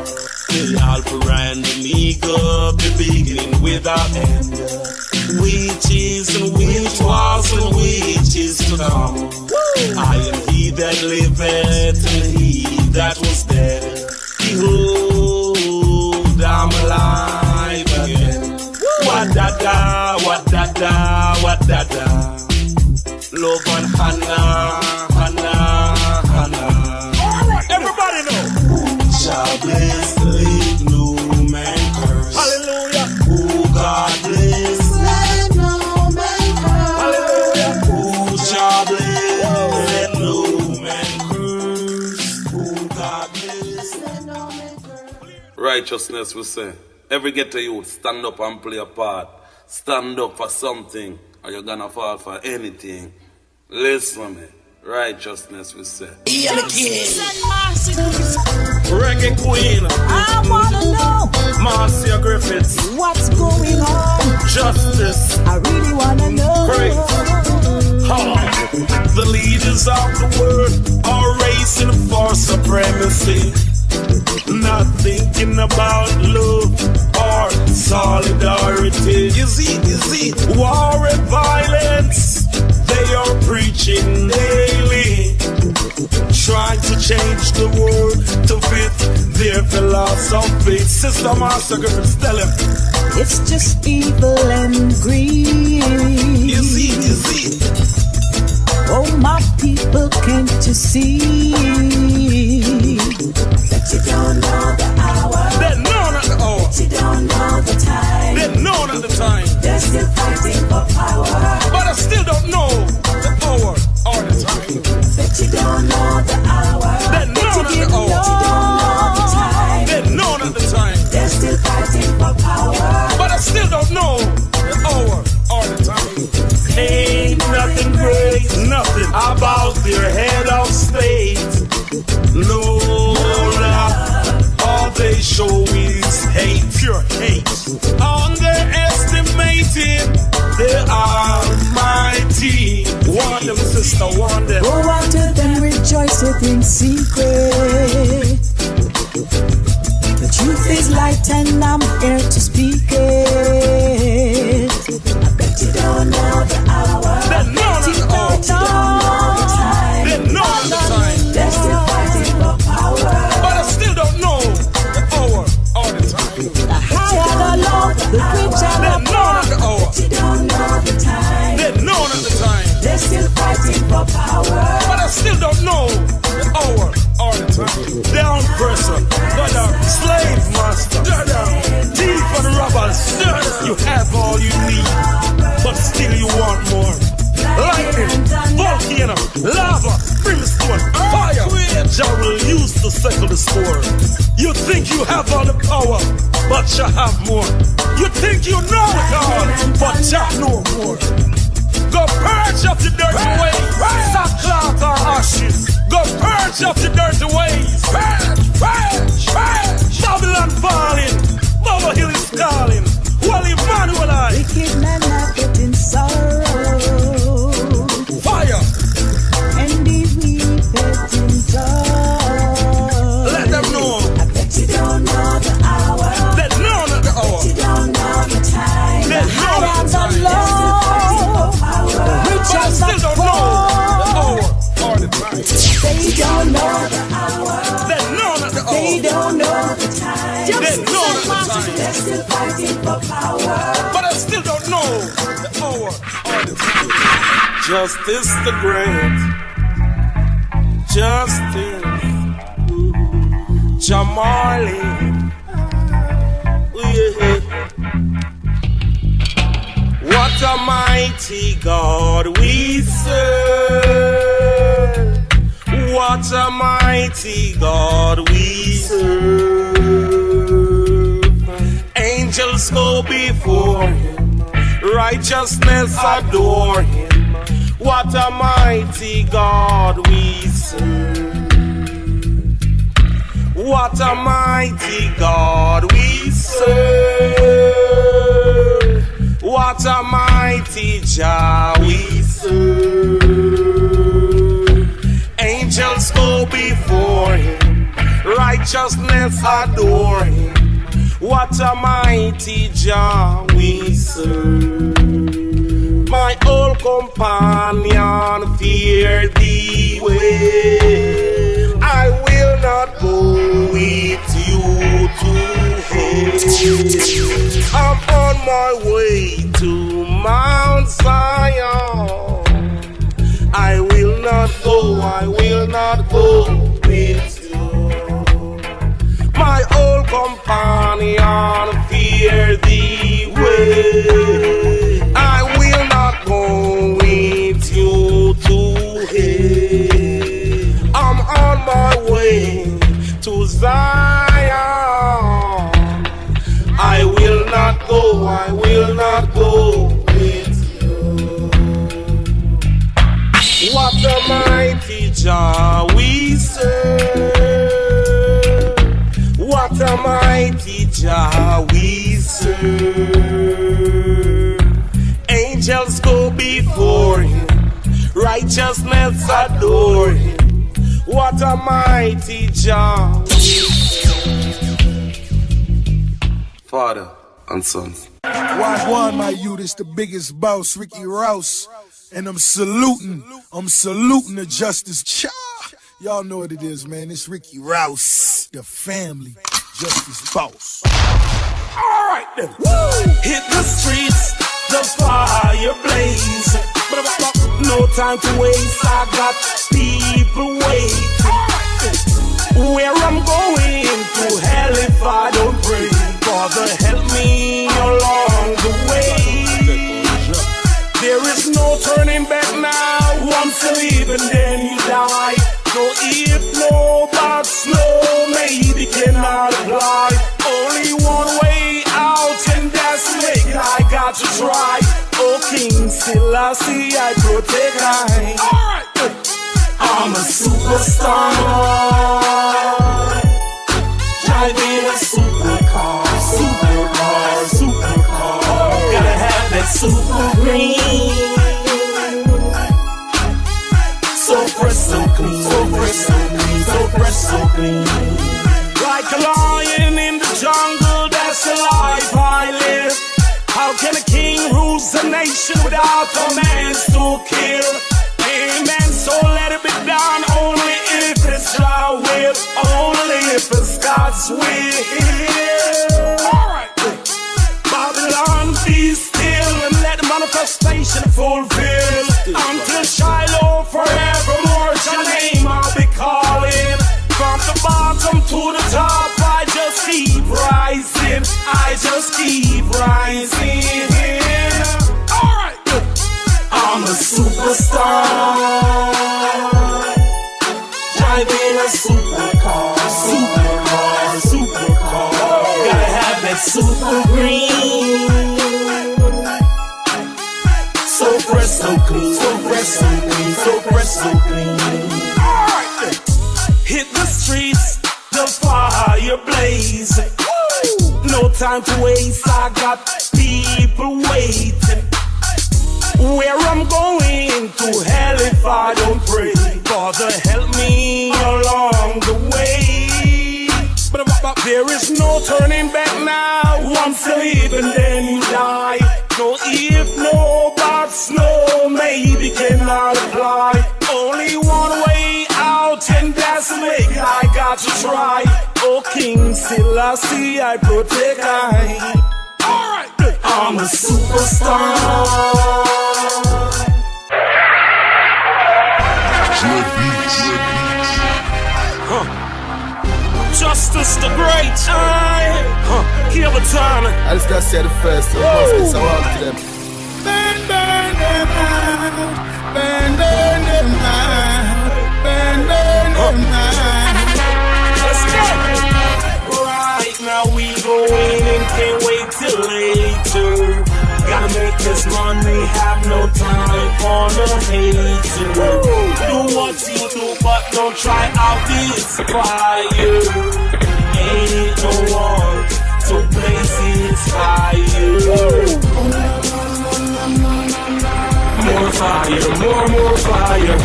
[SPEAKER 17] the Alpha and Omega, the beginning without end, which is and which was and which is to come. I am he that liveth and he that was dead. Behold, I'm alive again. Wa-da-da, wa-da-da, wa-da-da. Love and Hannah, Hannah, Hannah. Everybody know. Shall bless, let no man curse. Hallelujah. Oh, God bless, let no man curse. Hallelujah. Oh, shall bless, let no man curse. Oh, God bless, let no man curse.
[SPEAKER 15] Righteousness, we say. Every ghetto youth, stand up and play a part. Stand up for something, or you're gonna fall for anything. Listen me. Righteousness, we say.
[SPEAKER 17] Yeah, the king. Reggae queen.
[SPEAKER 18] I wanna know
[SPEAKER 17] Marcia Griffiths.
[SPEAKER 18] what's going on.
[SPEAKER 17] Justice.
[SPEAKER 18] I really wanna know.
[SPEAKER 17] Praise. The leaders of the world are racing for supremacy, not thinking about love or solidarity. You see, war and violence, they are preaching daily, trying to change the world to fit their philosophy. Sister Master Griffiths, tell him
[SPEAKER 18] it's just evil and greed.
[SPEAKER 17] You see.
[SPEAKER 18] Oh, my people, can't you see that you don't know the hour?
[SPEAKER 17] They know not the hour.
[SPEAKER 18] That you don't know the time.
[SPEAKER 17] They know not the time.
[SPEAKER 18] They're still fighting for power,
[SPEAKER 17] but I still don't know the hour or the time.
[SPEAKER 18] that you don't know the hour.
[SPEAKER 17] They know not the hour.
[SPEAKER 18] That you don't know the time.
[SPEAKER 17] They know not the time.
[SPEAKER 18] They're still fighting for power,
[SPEAKER 17] but I still don't know the hour or the time. Ain't nothing great, nothing about their head of state. No love, all they show is hate, pure hate. Underestimating the Almighty. Warn them, sister, warn them.
[SPEAKER 18] go out to them, rejoiceth in secret. The truth is light and I'm here to speak it. I bet you don't know the hour.
[SPEAKER 17] They know
[SPEAKER 18] you
[SPEAKER 17] the hour.
[SPEAKER 18] don't know the time.
[SPEAKER 17] They know the time.
[SPEAKER 18] They're still fighting for power,
[SPEAKER 17] but I still don't know the hour or the time.
[SPEAKER 18] the high and the low, the rich and
[SPEAKER 17] They
[SPEAKER 18] the
[SPEAKER 17] know not the hour.
[SPEAKER 18] poor. You don't know the time.
[SPEAKER 17] They know not the time.
[SPEAKER 18] They're still fighting for power,
[SPEAKER 17] but I still don't know the hour or the time. Down person, but a slave master, thief and robbers. You have all you need, but still you want more. Lightning, volcano, lava, brimstone, fire. Jah will use to settle the score. You think you have all the power, but Jah have more. You think you know it all, but Jah know more. Go purge up the dirty ways, sackcloth or ashes. Go purge up the dirty ways. Purge. Babylon falling, Bobo Hill is calling. Well, Emmanuel I.
[SPEAKER 18] wicked men are getting sorrow,
[SPEAKER 17] Fire.
[SPEAKER 18] and the weepeth in joy.
[SPEAKER 17] Let them know.
[SPEAKER 18] I bet you don't know the hour.
[SPEAKER 17] They know not the hour. Justice the Great, Justice, Jamali, yeah. What a mighty God we serve. What a mighty God we serve. Angels go before him, righteousness adore him. What a mighty God we serve. What a mighty God we serve. What a mighty Jah we serve. Angels go before him, righteousness adore him. What a mighty Jah we serve. My old companion, fear thee well. I will not go with you to hell. I'm on my way to Mount Zion. I will not go with you. My old companion, fear thee well. I will not go with you to hell. I'm on my way to Zion. I will not go with you. What a mighty Jah we serve. What a mighty Jah we serve. Angels go before him, righteousness adore him. What a mighty Jah we serve.
[SPEAKER 15] Father and sons.
[SPEAKER 12] Wagwan, my youth, it's the biggest boss, Ricky Rouse. And I'm saluting the Justice Cha. Y'all know what it is, man. It's Ricky Rouse, the family Justice Boss.
[SPEAKER 17] Alright then. Woo! Hit the streets, the fire blaze. No time to waste, I got people waiting. Where I'm going to hell if I don't pray. Father, help me along the way. There is no turning back now. Once you live and then you die. No if, no buts, no maybe cannot apply. Only one way out and that's the way I got to try. Oh King Selassie, I protect I. Alright, I'm a superstar, driving a supercar. Gotta have that super green, so fresh, so clean, so fresh, so clean, so fresh, so clean. Like a lion in the jungle, that's the life I live. How can a king rule the nation without commands to kill? Amen, so let it be done only if it's your will, only if it's God's will. Alright, Babylon, be still and let the manifestation fulfill. Until Shiloh forevermore, your name I'll be calling. From the bottom to the top, I just keep rising. I just keep rising. Alright, I'm a superstar, driving a supercar. Gotta have that super green, so fresh, so clean, so fresh, so clean, so fresh, so clean. Alright, hit the streets, the fire blazing. No time to waste, I got people waiting. Where I'm going to hell if I don't pray. Father, help me along the way. There is no turning back now. Once you live and then you die. No if, no buts, no maybe cannot apply. Only one way out and that's the way I got to try. Oh King Selassie, I protect I. Alright, I'm a superstar, Justice the Great, Kivaton.
[SPEAKER 7] I just gotta say the first one, must be so hard to them.
[SPEAKER 4] Burn, burn them out. Burn, burn them out. Burn, burn them out.
[SPEAKER 17] Let's go. Right now we going and can't wait till later. Gotta make this money, have no time for the hater. Do what you do, but don't try out this fire. Ain't no one to places higher. More fire, more fire.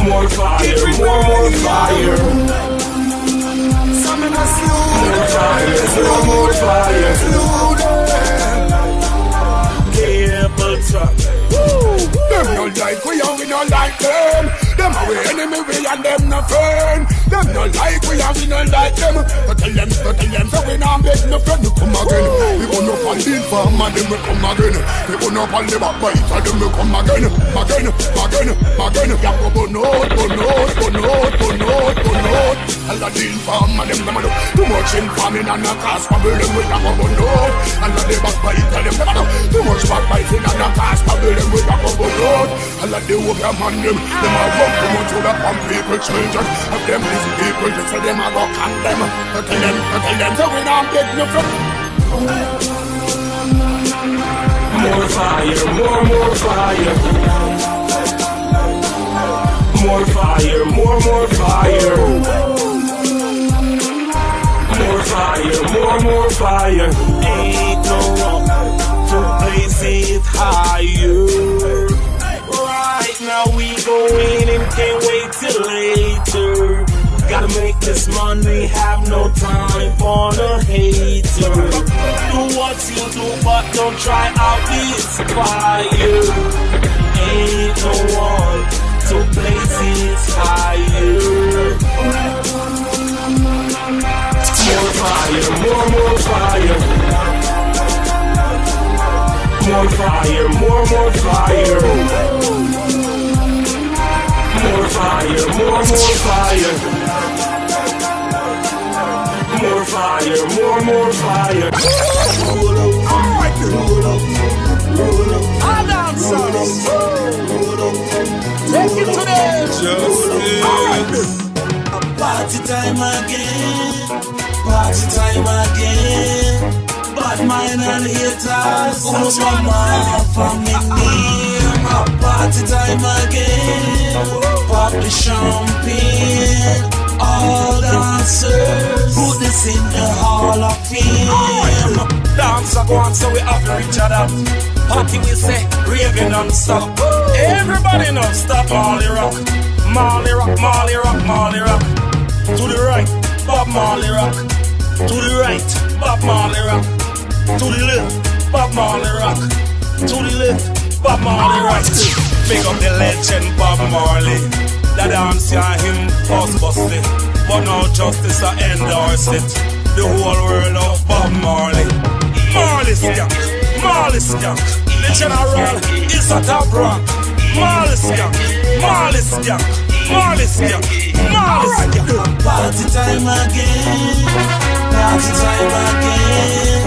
[SPEAKER 17] More fire, more fire. More fire. Cable truck.
[SPEAKER 19] Them no like we and we no like them. Them our enemy, we and them no friend. Them no like we and we no like them. So tell them, so we not make no friend. We come again. We go up on the farm and them we come again. We go up on the backbite and them we come again. Again. Yeah, go note. All the deal farm and them do too much in farming and a cast problem. We have go note. All the backbite and them do too much backbiting and a cast problem. We have go note. All the work man them a run too much to the pump people children. Of them these people just say them a go condemn. Tell them so we not get no from.
[SPEAKER 17] More fire, more fire. More fire, more fire. More fire, more fire. Ain't no wrong to place it higher. Right now we going and can't wait till later. Gotta make this money, have no time for the hater. Do what you do, but don't try out this fire. Ain't no one to places higher. More fire, more fire. More fire, more fire. More fire, more fire. More fire, more fire. Roll up. All dancers. Take it to them. Justice. Party time again. Bad mind and haters, who's from my family? Party time again. Pop the champagne. All dancers, put this in the Hall of Fame. Dance go on, so we have to reach out. Party we say, raving non-stop. Everybody know, stop Marley rock. Marley rock. To the right, Bob Marley rock. To the right, Bob Marley rock. To the left, Bob Marley rock. To the left, Bob Marley rock. Pick up the legend Bob Marley. The dance ya him was busted, but no justice I endorse it. The whole world of Bob Marley. Marley skank. The general is a top rock. Marley skank. Party time again.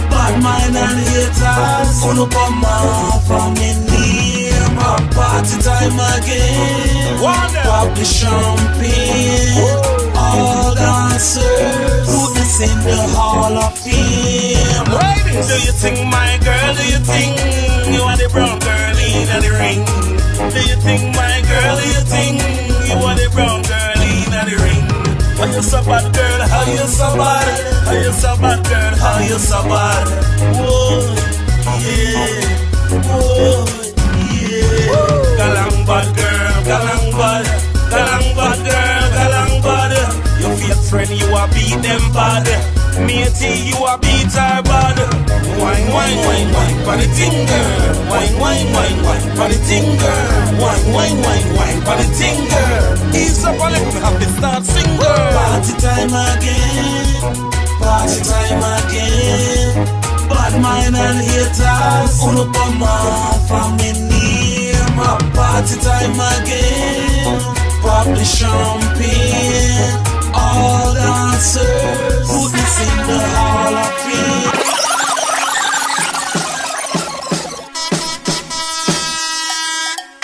[SPEAKER 17] Bad mind and haters, full up on my family. Party time again. Pop the champagne. All dancers, put this in the Hall of Fame. Do you think, my girl, do you think you are the brown girl in the ring? Do you think, my girl, do you think you are the brown girl in the ring? How you so bad, girl? How you so bad? How you so bad, girl? How you so bad? Whoa, yeah. Whoa, yeah. Galang bad, girl. Galang bad. Your fake friend, you a beat them bad. Matey, you a beat her bad. Wine, for the ting girl. Wine, for the ting girl. Wine, for the ting girl. Ease up a little, have to start sing girl. Party time again. Bad mind and haters, full up on my family. Party
[SPEAKER 16] party time again. Pop the champagne. All dancers, put this in the Hall of Fame.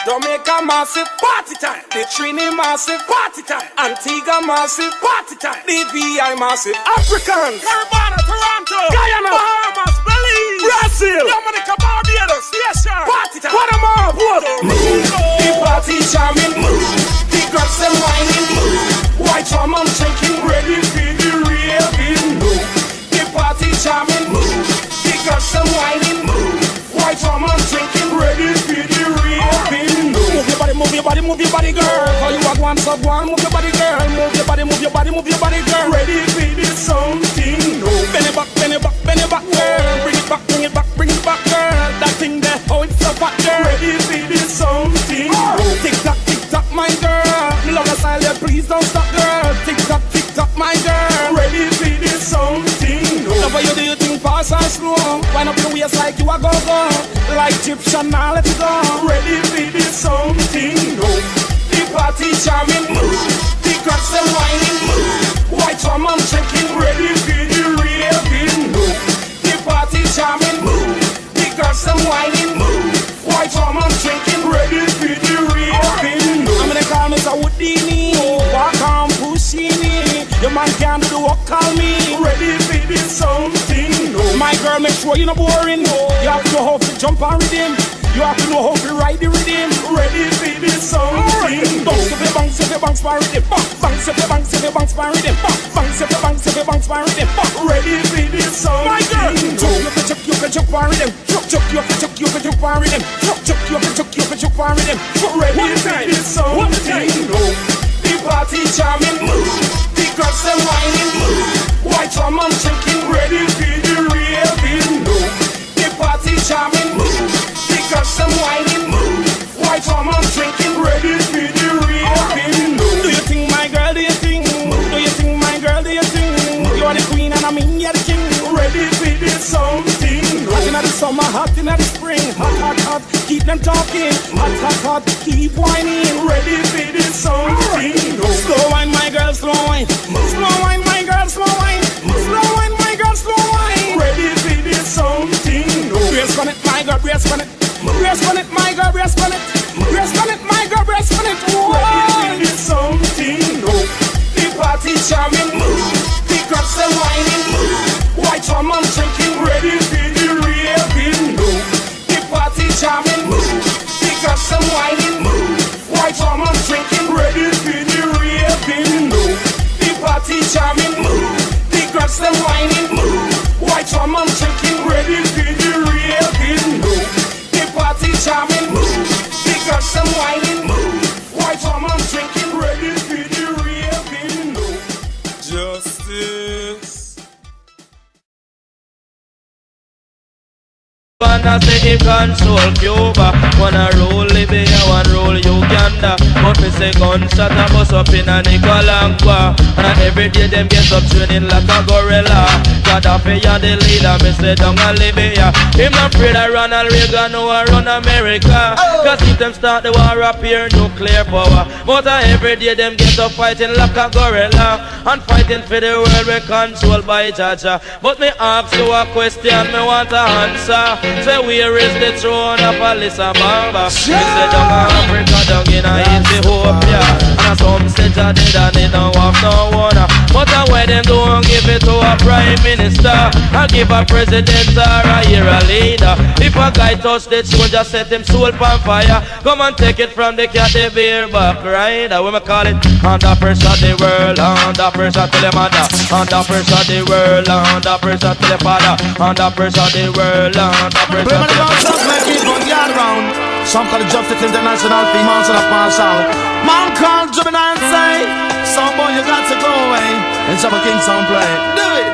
[SPEAKER 17] Jamaica massive party time. The Trini massive party time. Antigua massive party time. DVI massive Africans. Caribana, Toronto, Guyana, Bahamas, Belize, Brazil, Dominica, Barbados, yes sir. Party time. Panama, Puerto Rico. The party charming. The girls them whining. White woman shaking, ready for the raving. The party charming. The girls them whining. White woman drinking, ready for the raving. Move your body, move your body, girl. How you walk one sub one, move your body, girl. Move your body, move your body, move your body, girl. Ready for this something. No. Bend it back, bend it back, bend it back, girl. Bring it back, bring it back, bring it back, girl. That thing there, oh it's so fat, girl. Ready for this something. No. Tick tock, my girl. Me love the style, yeah, please don't stop, girl. Tick tock, my girl. Ready for this something. No. Love how you do your thing fast and slow. Wind up your waist like you a go-go. Like Egyptian, now let it go. Ready for this something. No. The party charming. The girls them whining. White woman checking, ready for the raving. The party charming. The girls them whining. White woman drinking, ready for the raving. I'm gonna call me Houdini. Walk on Pushini. Your man can't do the walk, call me. Ready for this something. My girl, make sure you're not boring. You have to know how to jump and rhythm. You have to know how to ride the rhythm. Ready for this something. Bounce if you bounce, if you bounce for rhythm. Bounce if you bounce, if you bounce for rhythm. Bounce if you bounce, if you bounce for rhythm. Ready for this something. My girl, chuck you for for rhythm. Chuck you for for rhythm. Chuck you for for rhythm. Ready for this something. The party charming. The girls them whining. White woman drinking, ready for the raving. The party charming. The girls them whining. White woman drinking, ready for the raving. Do you think, my girl, do you think? Do you think, my girl, do you think? You are the queen and I mean you're the king. Ready for this something. Hot in the summer, hot in the spring. Hot, keep them talking. Hot, keep whining. Ready for this something. Slow wine, my girl, slow wine. Slow wine, my girl, slow wine. Slow wine, my girl, slow wine. Ready for this something. Brace on it, my girl, brace on it. Brace on it, my girl, brace on it. Brace on it, my girl, brace on it. Ready for this something. The party charming. The girls them whining. White woman drinking, ready for the raving. The party charming. The girls them whining. White woman drinking, ready for the raving. The party charming. The girls them whining. White woman drinking, ready for the raving. The party charming. The girls them whining. White woman drinking, ready for the raving. Justice.
[SPEAKER 10] Wanna say him control Cuba, wanna rule Libya, one rule Uganda. But me say gunshot a bust up in a Nicaragua, and every day them get up training like a gorilla. Gaddafi and the leader, me say down a Libya. Him not afraid of Ronald Reagan, no a run America. Cause if them start the war up here, nuclear power. But every day them get up fighting like a gorilla, and fighting for the world we controlled by Jaja. But me ask you a question, me want a answer. Say where is the throne of Alisa Bamba? Me say down in Africa, down in Ethiopia. And some say Jah dead and they don't have no one. But why them don't give it to a prime minister? And give a president or a hero leader. If a guy touch the throne, just set him soul on fire. Come and take it from the cat, the bear back rider. We call it under pressure the world, under pressure to the mother, under pressure the world, under pressure to the father, under pressure the world, under pressure to the
[SPEAKER 4] father. Some call it Justice International Females and a pass out. Man called Gemini and say, some boy you got to go away. And some King Sound play. Do it.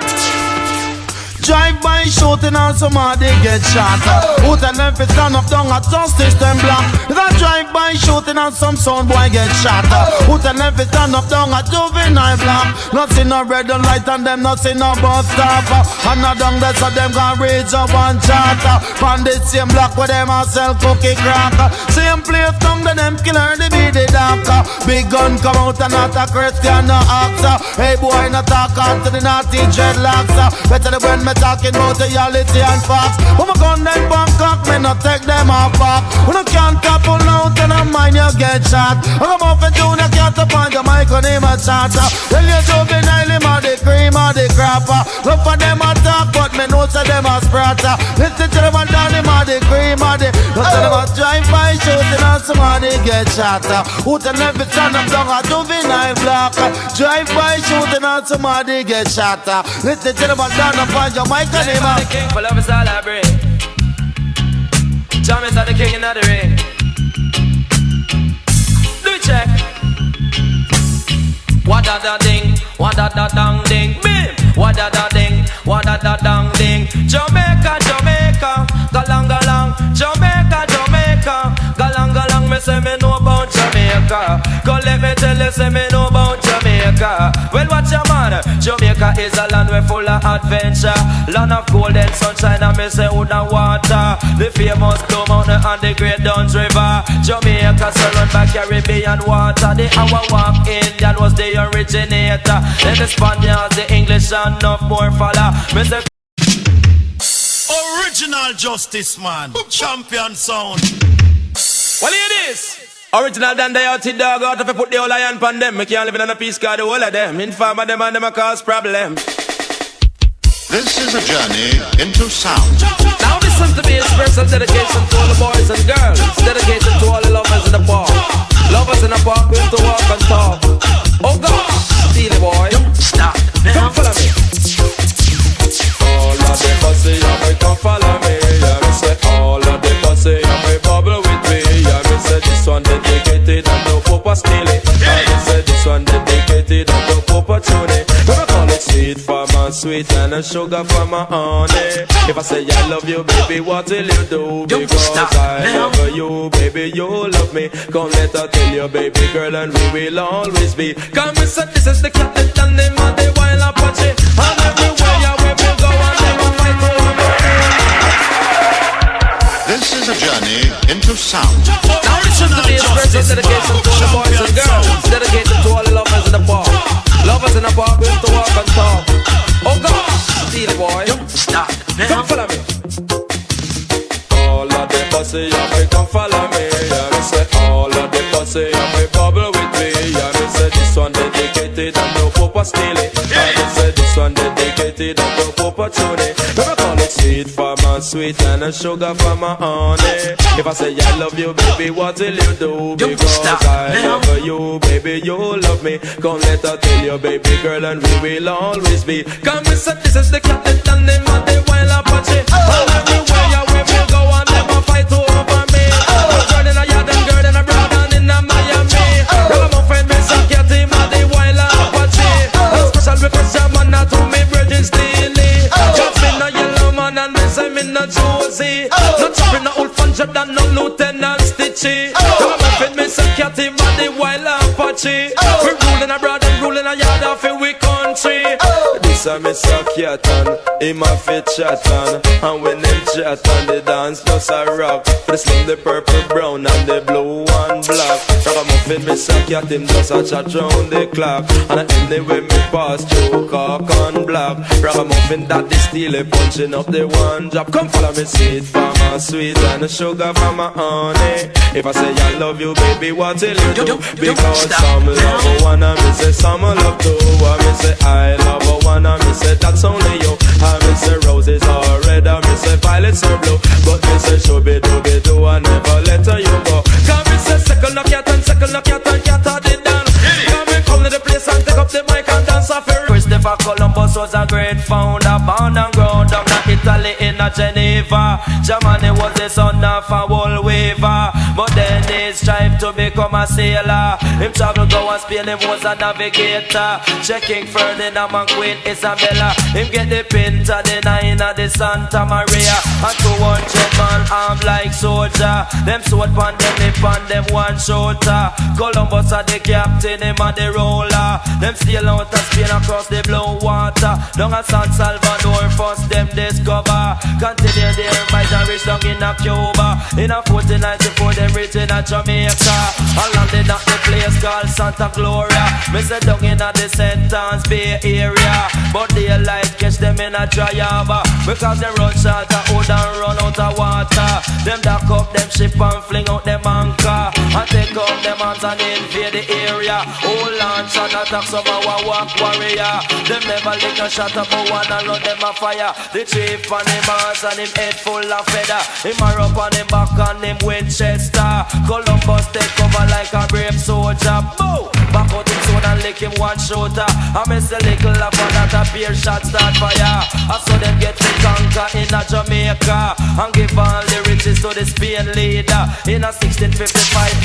[SPEAKER 4] Drive-by shooting and somebody get shot. Who tell them fi stand up down at justice them block? If a drive-by shooting and some sound boy get shot. Who tell them fi stand up down at juvenile block? Not see no red light and them not see no bus stop. And not down there so them can reach up one charter. On the same block where them a sell cookie crack. Same place down there them killer the be the doctor. Big gun come out and not a Christian no actor. Hey boy not talk on to the naughty dreadlocks. Better than when me talking about reality and facts. When me gun them Bangkok me not take them off back. When I can't couple out and I mind you get shot. I'm off and down I can't find the mic on him a chatter. Tell you juvenile him or the cream or the crapper. Look for them a talk but me know say them a spratter. Listen to them a down him or the cream or the. Don't tell them a drive by shooting and somebody get shot. Who tell them to stand up down a juvenile block. Drive by shooting and somebody get shot. Listen to them a down and find your mic on him.
[SPEAKER 9] The king for love is all I bring. John is the king in the ring. Do it check. What da da ding, what da da dang ding, bim. What da da ding, what da da dang ding. Jamaica, Jamaica, galang galang. Jamaica, Jamaica, galang galang. Me say me know about Jamaica. Go let me tell you, say me know about Jamaica. Well, watch your man. Jamaica is a land where full of adventure, land of golden sunshine and me say wood and water. The famous Blue Mountain and the Great Duns River. Jamaica surrounded by Caribbean water. The Awawak Indian was the originator. Then the Spaniards, the English and enough more follow. Me say
[SPEAKER 1] Original Justice Man, champion sound.
[SPEAKER 9] well, it is. Original than they out dog out if I put the whole iron pan them. Me can't live in a peace car, the whole of them. Informer them and them a cause problem.
[SPEAKER 3] This is a journey into sound.
[SPEAKER 9] Now listen to me, a special dedication to all the boys and girls. Dedicated to all the lovers in the park. Lovers in the park with to walk and talk. Oh gosh, feel it boy. Don't stop. Come follow me.
[SPEAKER 2] All of the pussy, you come follow me. Yeah, me say all of the pussy, you bubble with me. Yeah, me say this one dedicated and no papa steal it. Yeah, me say this one dedicated and no papa tune it. Never call it sweet for my sweet and a sugar for my honey. If I say I love you, baby, what will you do? Because I love you, baby, you love me. Come let her tell you, baby girl, and we will always be. Come and say this is the cat that done them on the wild Apache. And everywhere you will go and never fight over me.
[SPEAKER 3] This is a journey into sound.
[SPEAKER 9] Now listen to me, a special dedication to all the boys and girls. Dedicated to all the lovers in the park. Lovers in the park with to walk and talk. Oh gosh, feel it boy. Don't stop. Come follow me.
[SPEAKER 2] All of the pussy, you come follow me. Yeah, me say all of the pussy, you bubble with me. Yeah, me say this one dedicated and no papa steal it. Yeah, me say this one dedicated and no papa tune it. Never call it sweet for my sweet and a sugar for my honey. If I say I love you, baby, what will you do? Because I love you, baby, you love me. Come let her tell you, baby girl, and we will always be. Come and say this is the cat that done them on the wild Apache. And everywhere you will go and never fight over me. Girl in a yard and girl in a broad and in a Miami. Never my friend me suck your team on the wild Apache. Special because your man not to me virgin steely. Just me no yellow man and me say me no Josie. No chopping no old fun job than no Lieutenant Stitchy. Never my friend me suck your team on the wild Apache. We ruling abroad and ruling a yard off in we country. This a me suck cat and him a fit chat on. And when them chat on the dance just a rock. For the slim, the purple, brown and the blue and black. Ragamuffin me suck cat him just a chat round the clock. And anyway me pass through cock and black. Ragamuffin that the steal it punching up the one drop. Come follow me sweet for my sweet and the sugar for my honey. If I say I love you baby what will you do? Because some love one and me say some love two. And me say I love one and me say that's only you. And me say roses are red and me say violets are blue. But me say shooby-dooby-doo and never let her you go. Cause me say second a cat and cat are the dance. Cause me come to the place and take up the mic and dance off her. Christopher Columbus was a great founder, born and grown down in Italy in Geneva. Germany was the son of a wool weaver, but then his child
[SPEAKER 10] life to become a sailor. Him travel go and Spain, him was a navigator. Checking Ferdinand and Queen Isabella. Him get the Pinta, the 9 of the Santa Maria. And 200 man armed like soldier. Them sword pan them lip and them one shoulder. Columbus are the captain, him and the roller. Them sail out of Spain across the blue water. Down at San Salvador, first them discover. Continue there by the rich down in a Cuba. In a 1494, them rich in a Jamaica. I landed at the place called Santa Gloria. Me say down in a the Sentence Bay area. But daylight catch them in a dry harbor. Because them run short of wood and run out of water. Them dock up them ship and fling out them anchor. And take out them arms and invade the area. Whole launch and attack some of our walk warrior. Them never lick a shot about one and run them a fire. The chief on him arms and him head full of feather. Him a up on him back and him Winchester. Columbus take over like a brave soldier. Boom! Back out him sword and lick him one shooter. I miss a little of that a pair shot start fire. I saw them get to conquer in a Jamaica. And give all the riches to the Spain leader. In a 1655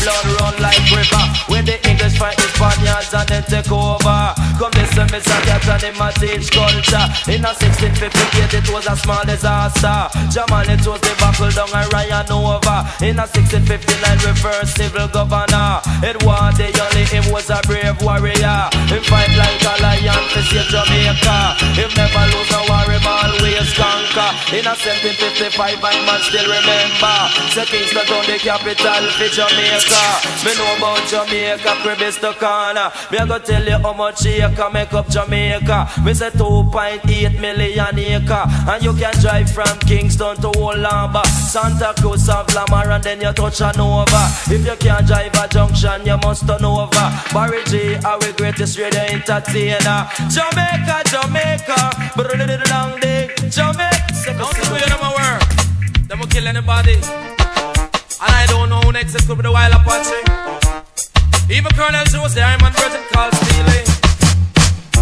[SPEAKER 10] blood run like river. When the English fight the Spaniards and then take over. Come listen me say that and him a teach culture. In a 1658 it was a small disaster. Jamal it was the buckle down and Ryan over. In a 1659 reverse civil governor. Edward the only him was a brave warrior. Him fight like a lion to save Jamaica. Him never lose a war, him always conquer. In a 1755 I man still remember. Say Kingston town the capital for Jamaica. Me know about Jamaica, crib is the corner. Me a go tell you how much acre make up Jamaica. Me say 2.8 million acre. And you can drive from Kingston to Olamba, Santa Cruz of Lamar and then you touch an over. If you can't drive a junction you must turn over. Barry G, our greatest radio entertainer. Jamaica, Jamaica, brrrr long day. Jamaica, don't do it, them a work. Them will kill anybody. And I don't know who next it could be the Wild Apache. Even Colonel Joe say I'm on Virgin called Steely.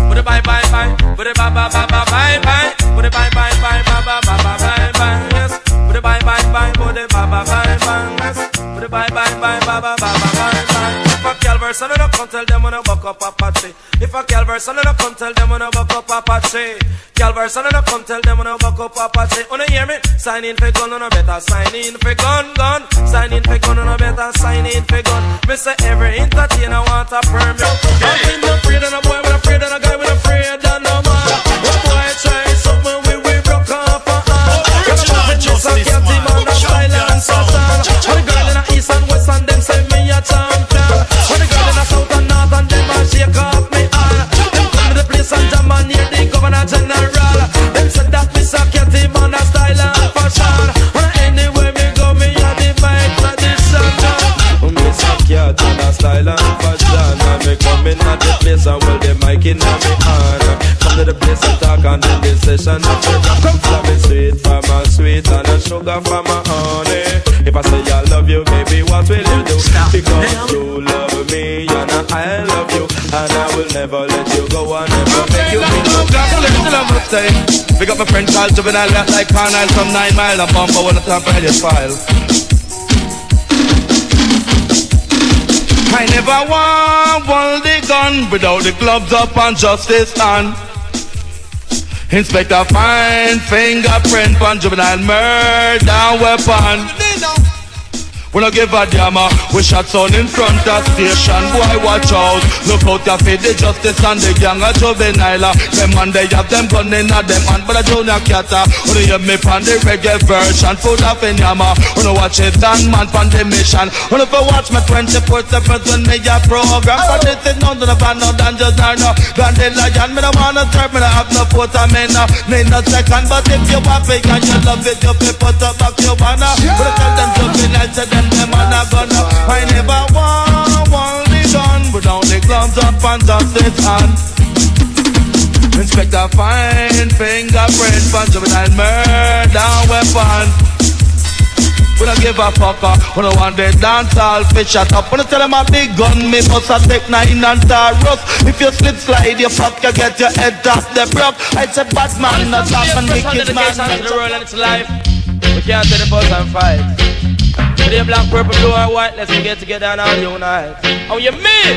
[SPEAKER 10] Put it bye bye bye, put it bye bye bye bye bye bye, put it bye bye bye bye bye bye bye bye, yes. Put it bye bye bye, put it bye bye bye bye, yes. Put it bye bye bye bye bye bye bye bye. If a Calverse and I come tell them when I buck up Apache. If a Calverse and I come tell them when I buck up Apache. Calverse and I come tell them when I buck up Apache. Wanna hear me? Sign in for gun and I better sign in for gun. Sign in for gun and I better sign in for gun. Me say every entertainer want a permit. I'm not afraid of a boy, I'm afraid of a guy, I'm afraid of no man. One boy try something we broke off a hand. Just a cat him on the silence of sound. When the girl in the east and west and them say me a champion. When the girl in the south and north and them a shake off me hand. Them come to the place and jam and hear the Governor General. Them said that me a cat him on the style and fashion. When anywhere me go me a the mic tradition. Me a cat on the style and fashion. And me come in at the place and well the mic in a me hand. Come to the place and talk and in this session. Come for me sweet for my sweet and a sugar for my honey. If I say I love you, baby, what will you do? Because you love me and I love you, and I will never let you go and never make you feel. Pick up my friend called Juvenile, got like Carnile from 9 Mile. I'm bumper when the time for his file. I never want hold the gun without the gloves up and justice on. Inspector find fingerprint on juvenile murder weapon. We no give a damn, we shots on in front of station. Boy, watch out, look out your feet, the justice and the gang of juvenile. Them man, they have them gun in a them hand, but a junior catter. When you hear me pan the reggae version, full of in yama. When you watch it, Dan man pan the mission. When you watch me 24/7 when me a program. But this is none of the band, no dangerous, no dandelion. Me no wanna serve, me no have no photo, me no need no second. But if you want it and you love it, you pay put up back your banner. When you tell them juvenile, say them man a gunner. I never want the gun without the gloves up and justice hand. Inspector find fingerprint for juvenile murder weapon. We don't give a fucker. We don't want the dance all fish shut up. When I tell them a big gun, me must a take 9 and rust. If you slip slide your fuck, you get your head off the block. It's a bad man, not a man, wicked man. The world and its life. We can't take the bus and fight. Whether you black, purple, blue or white, let's get together and all unite. How you mean?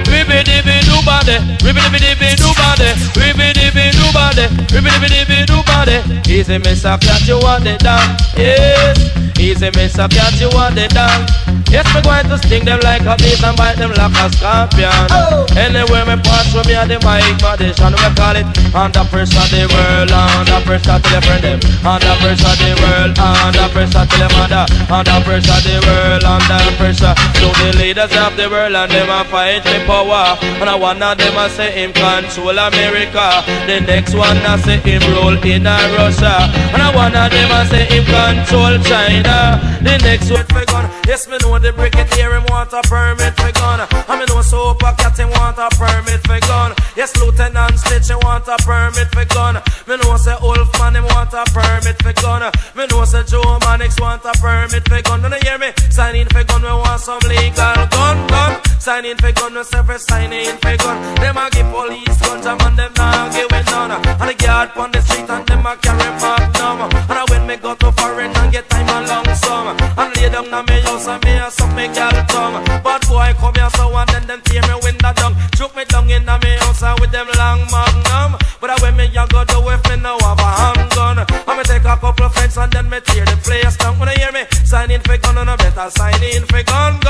[SPEAKER 10] Ribby-dibby-doo-body, ribby-dibby-doo-body, ribby-dibby-doo-body, ribby-dibby-doo-body. Easy, Mr. Cat, you want it down. Yes, easy, Mr. Cat, you want it down. Yes, me going to sting them like a beast and bite them like a scorpion. Anywhere me pass from me and the mic condition, we call it under pressure the world, under pressure to the friend them, under pressure the world, under pressure to the mother, under pressure the world, under pressure to the leaders of the world, and them a fight for power. And one of them a say him control America, the next one a say him rule in Russia, and one of them a say him control China, the next one for gun. Yes, me know the brigadier him want a permit for gun. I me know Super Cat him want a permit for gun. Yes, Lieutenant Stitch him want a permit for gun. Me know say Wolfman him want a permit for gun. Me know say Joe Mannix want a permit for gun. Don't you hear me? Sign in for gun, we want some legal gun. Sign in for gun, we say for sign in for gun. Them a give police guns, and them not give it none. And the guard on the street and them a carry magnum. And when me go to foreign and get time and long sum, and lay down on me house and me a suck me girl tongue. Bad boy come here so and then them tear me window down, choke me down in a me house and with them long magnum. But when me a go do if me now have a handgun, and me take a couple of friends and then me tear the place down. When you hear me, sign in for gun and a better sign in for gun.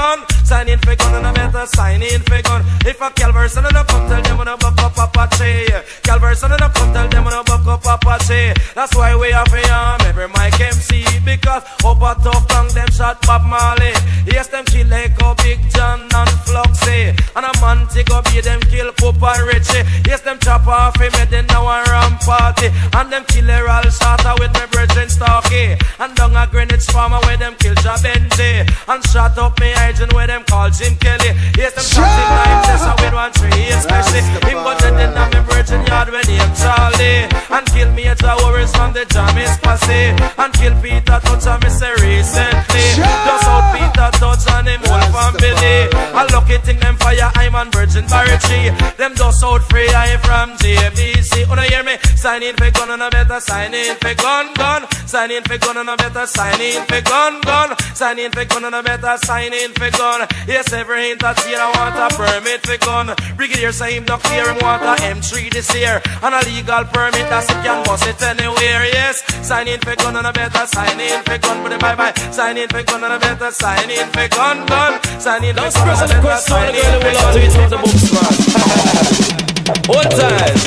[SPEAKER 10] Sign in for gun and a better sign in for gun. If a Calverson and a come tell them when a buck up Apache, Calverson and a come tell them when a buck up Apache. That's why we have a every mic MC, because up a tough tongue them shot Bob Marley. Yes, them kill Echo, Big John and Fluxy, and a man take up here them kill Pope and Richie. Yes, them chop off him head in now and ram party, and them kill Errol Shatter with me brethren Starkey, and down a Greenwich Farmer where them kill Ja Benji, and shot up me agent where them call Jim Kelly. Yes, them shot him like this with 1 3 especially. Him got dead in a me brethren yard when he Charlie, and kill me at Warriors from the Jamis Passy, and kill Peter Touch and me say recently. Just out Peter Touch and him whole family. A lucky thing them fire I'm on Virgin Barry Tree. Them just out free I from JBC. Wanna hear me? Sign in for gun and a better sign in for gun. Sign in for gun and a better sign in for gun. Sign in for gun and a better sign in for gun. Yes, every entertainer want a permit for gun. Brigadier say him not clear him want a M3 this year, and a legal permit that's it can bust it anywhere. Yes, sign in for gun and a better sign in for gun. But bye. Sign in for gun and a better sign in for gun. Sign in for gun and a better sign in for gun. One time,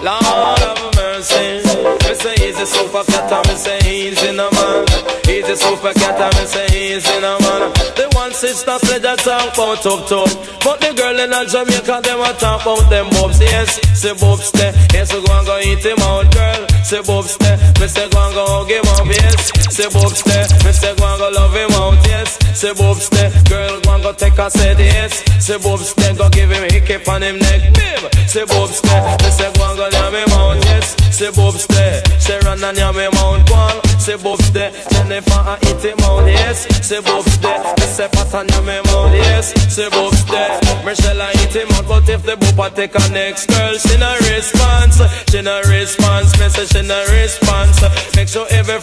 [SPEAKER 10] Lord of mercy. Me say he's a Super Cat and me say he's in a man. He's a Super Cat and me say he's in a man. The one sister said that talk about up, but the girl in a Jamaica them a talk about them bobs. Yes, say bobs there. Yes, we go and go eat him out, girl. Say bobs there. Me say go and go hug him up. Yes, say bobs there. Me say go and go love him out. Yes, say bobs there. Girl go and go take a set. Yes, say bobs there. Go give him a hiccup on him neck. Babe, say bobs there. Me say go and go yam him out. Yes, say bobs there. Say run and yam him out. One, say bobs there. Jennifer and eat him out. Yes, say bobs there. Me say pat and yam him out. Yes, say bobs there. Michelle and eat him out. But if the boopa take a next girl, she no response. She no response. Me say she no response. Make sure every friend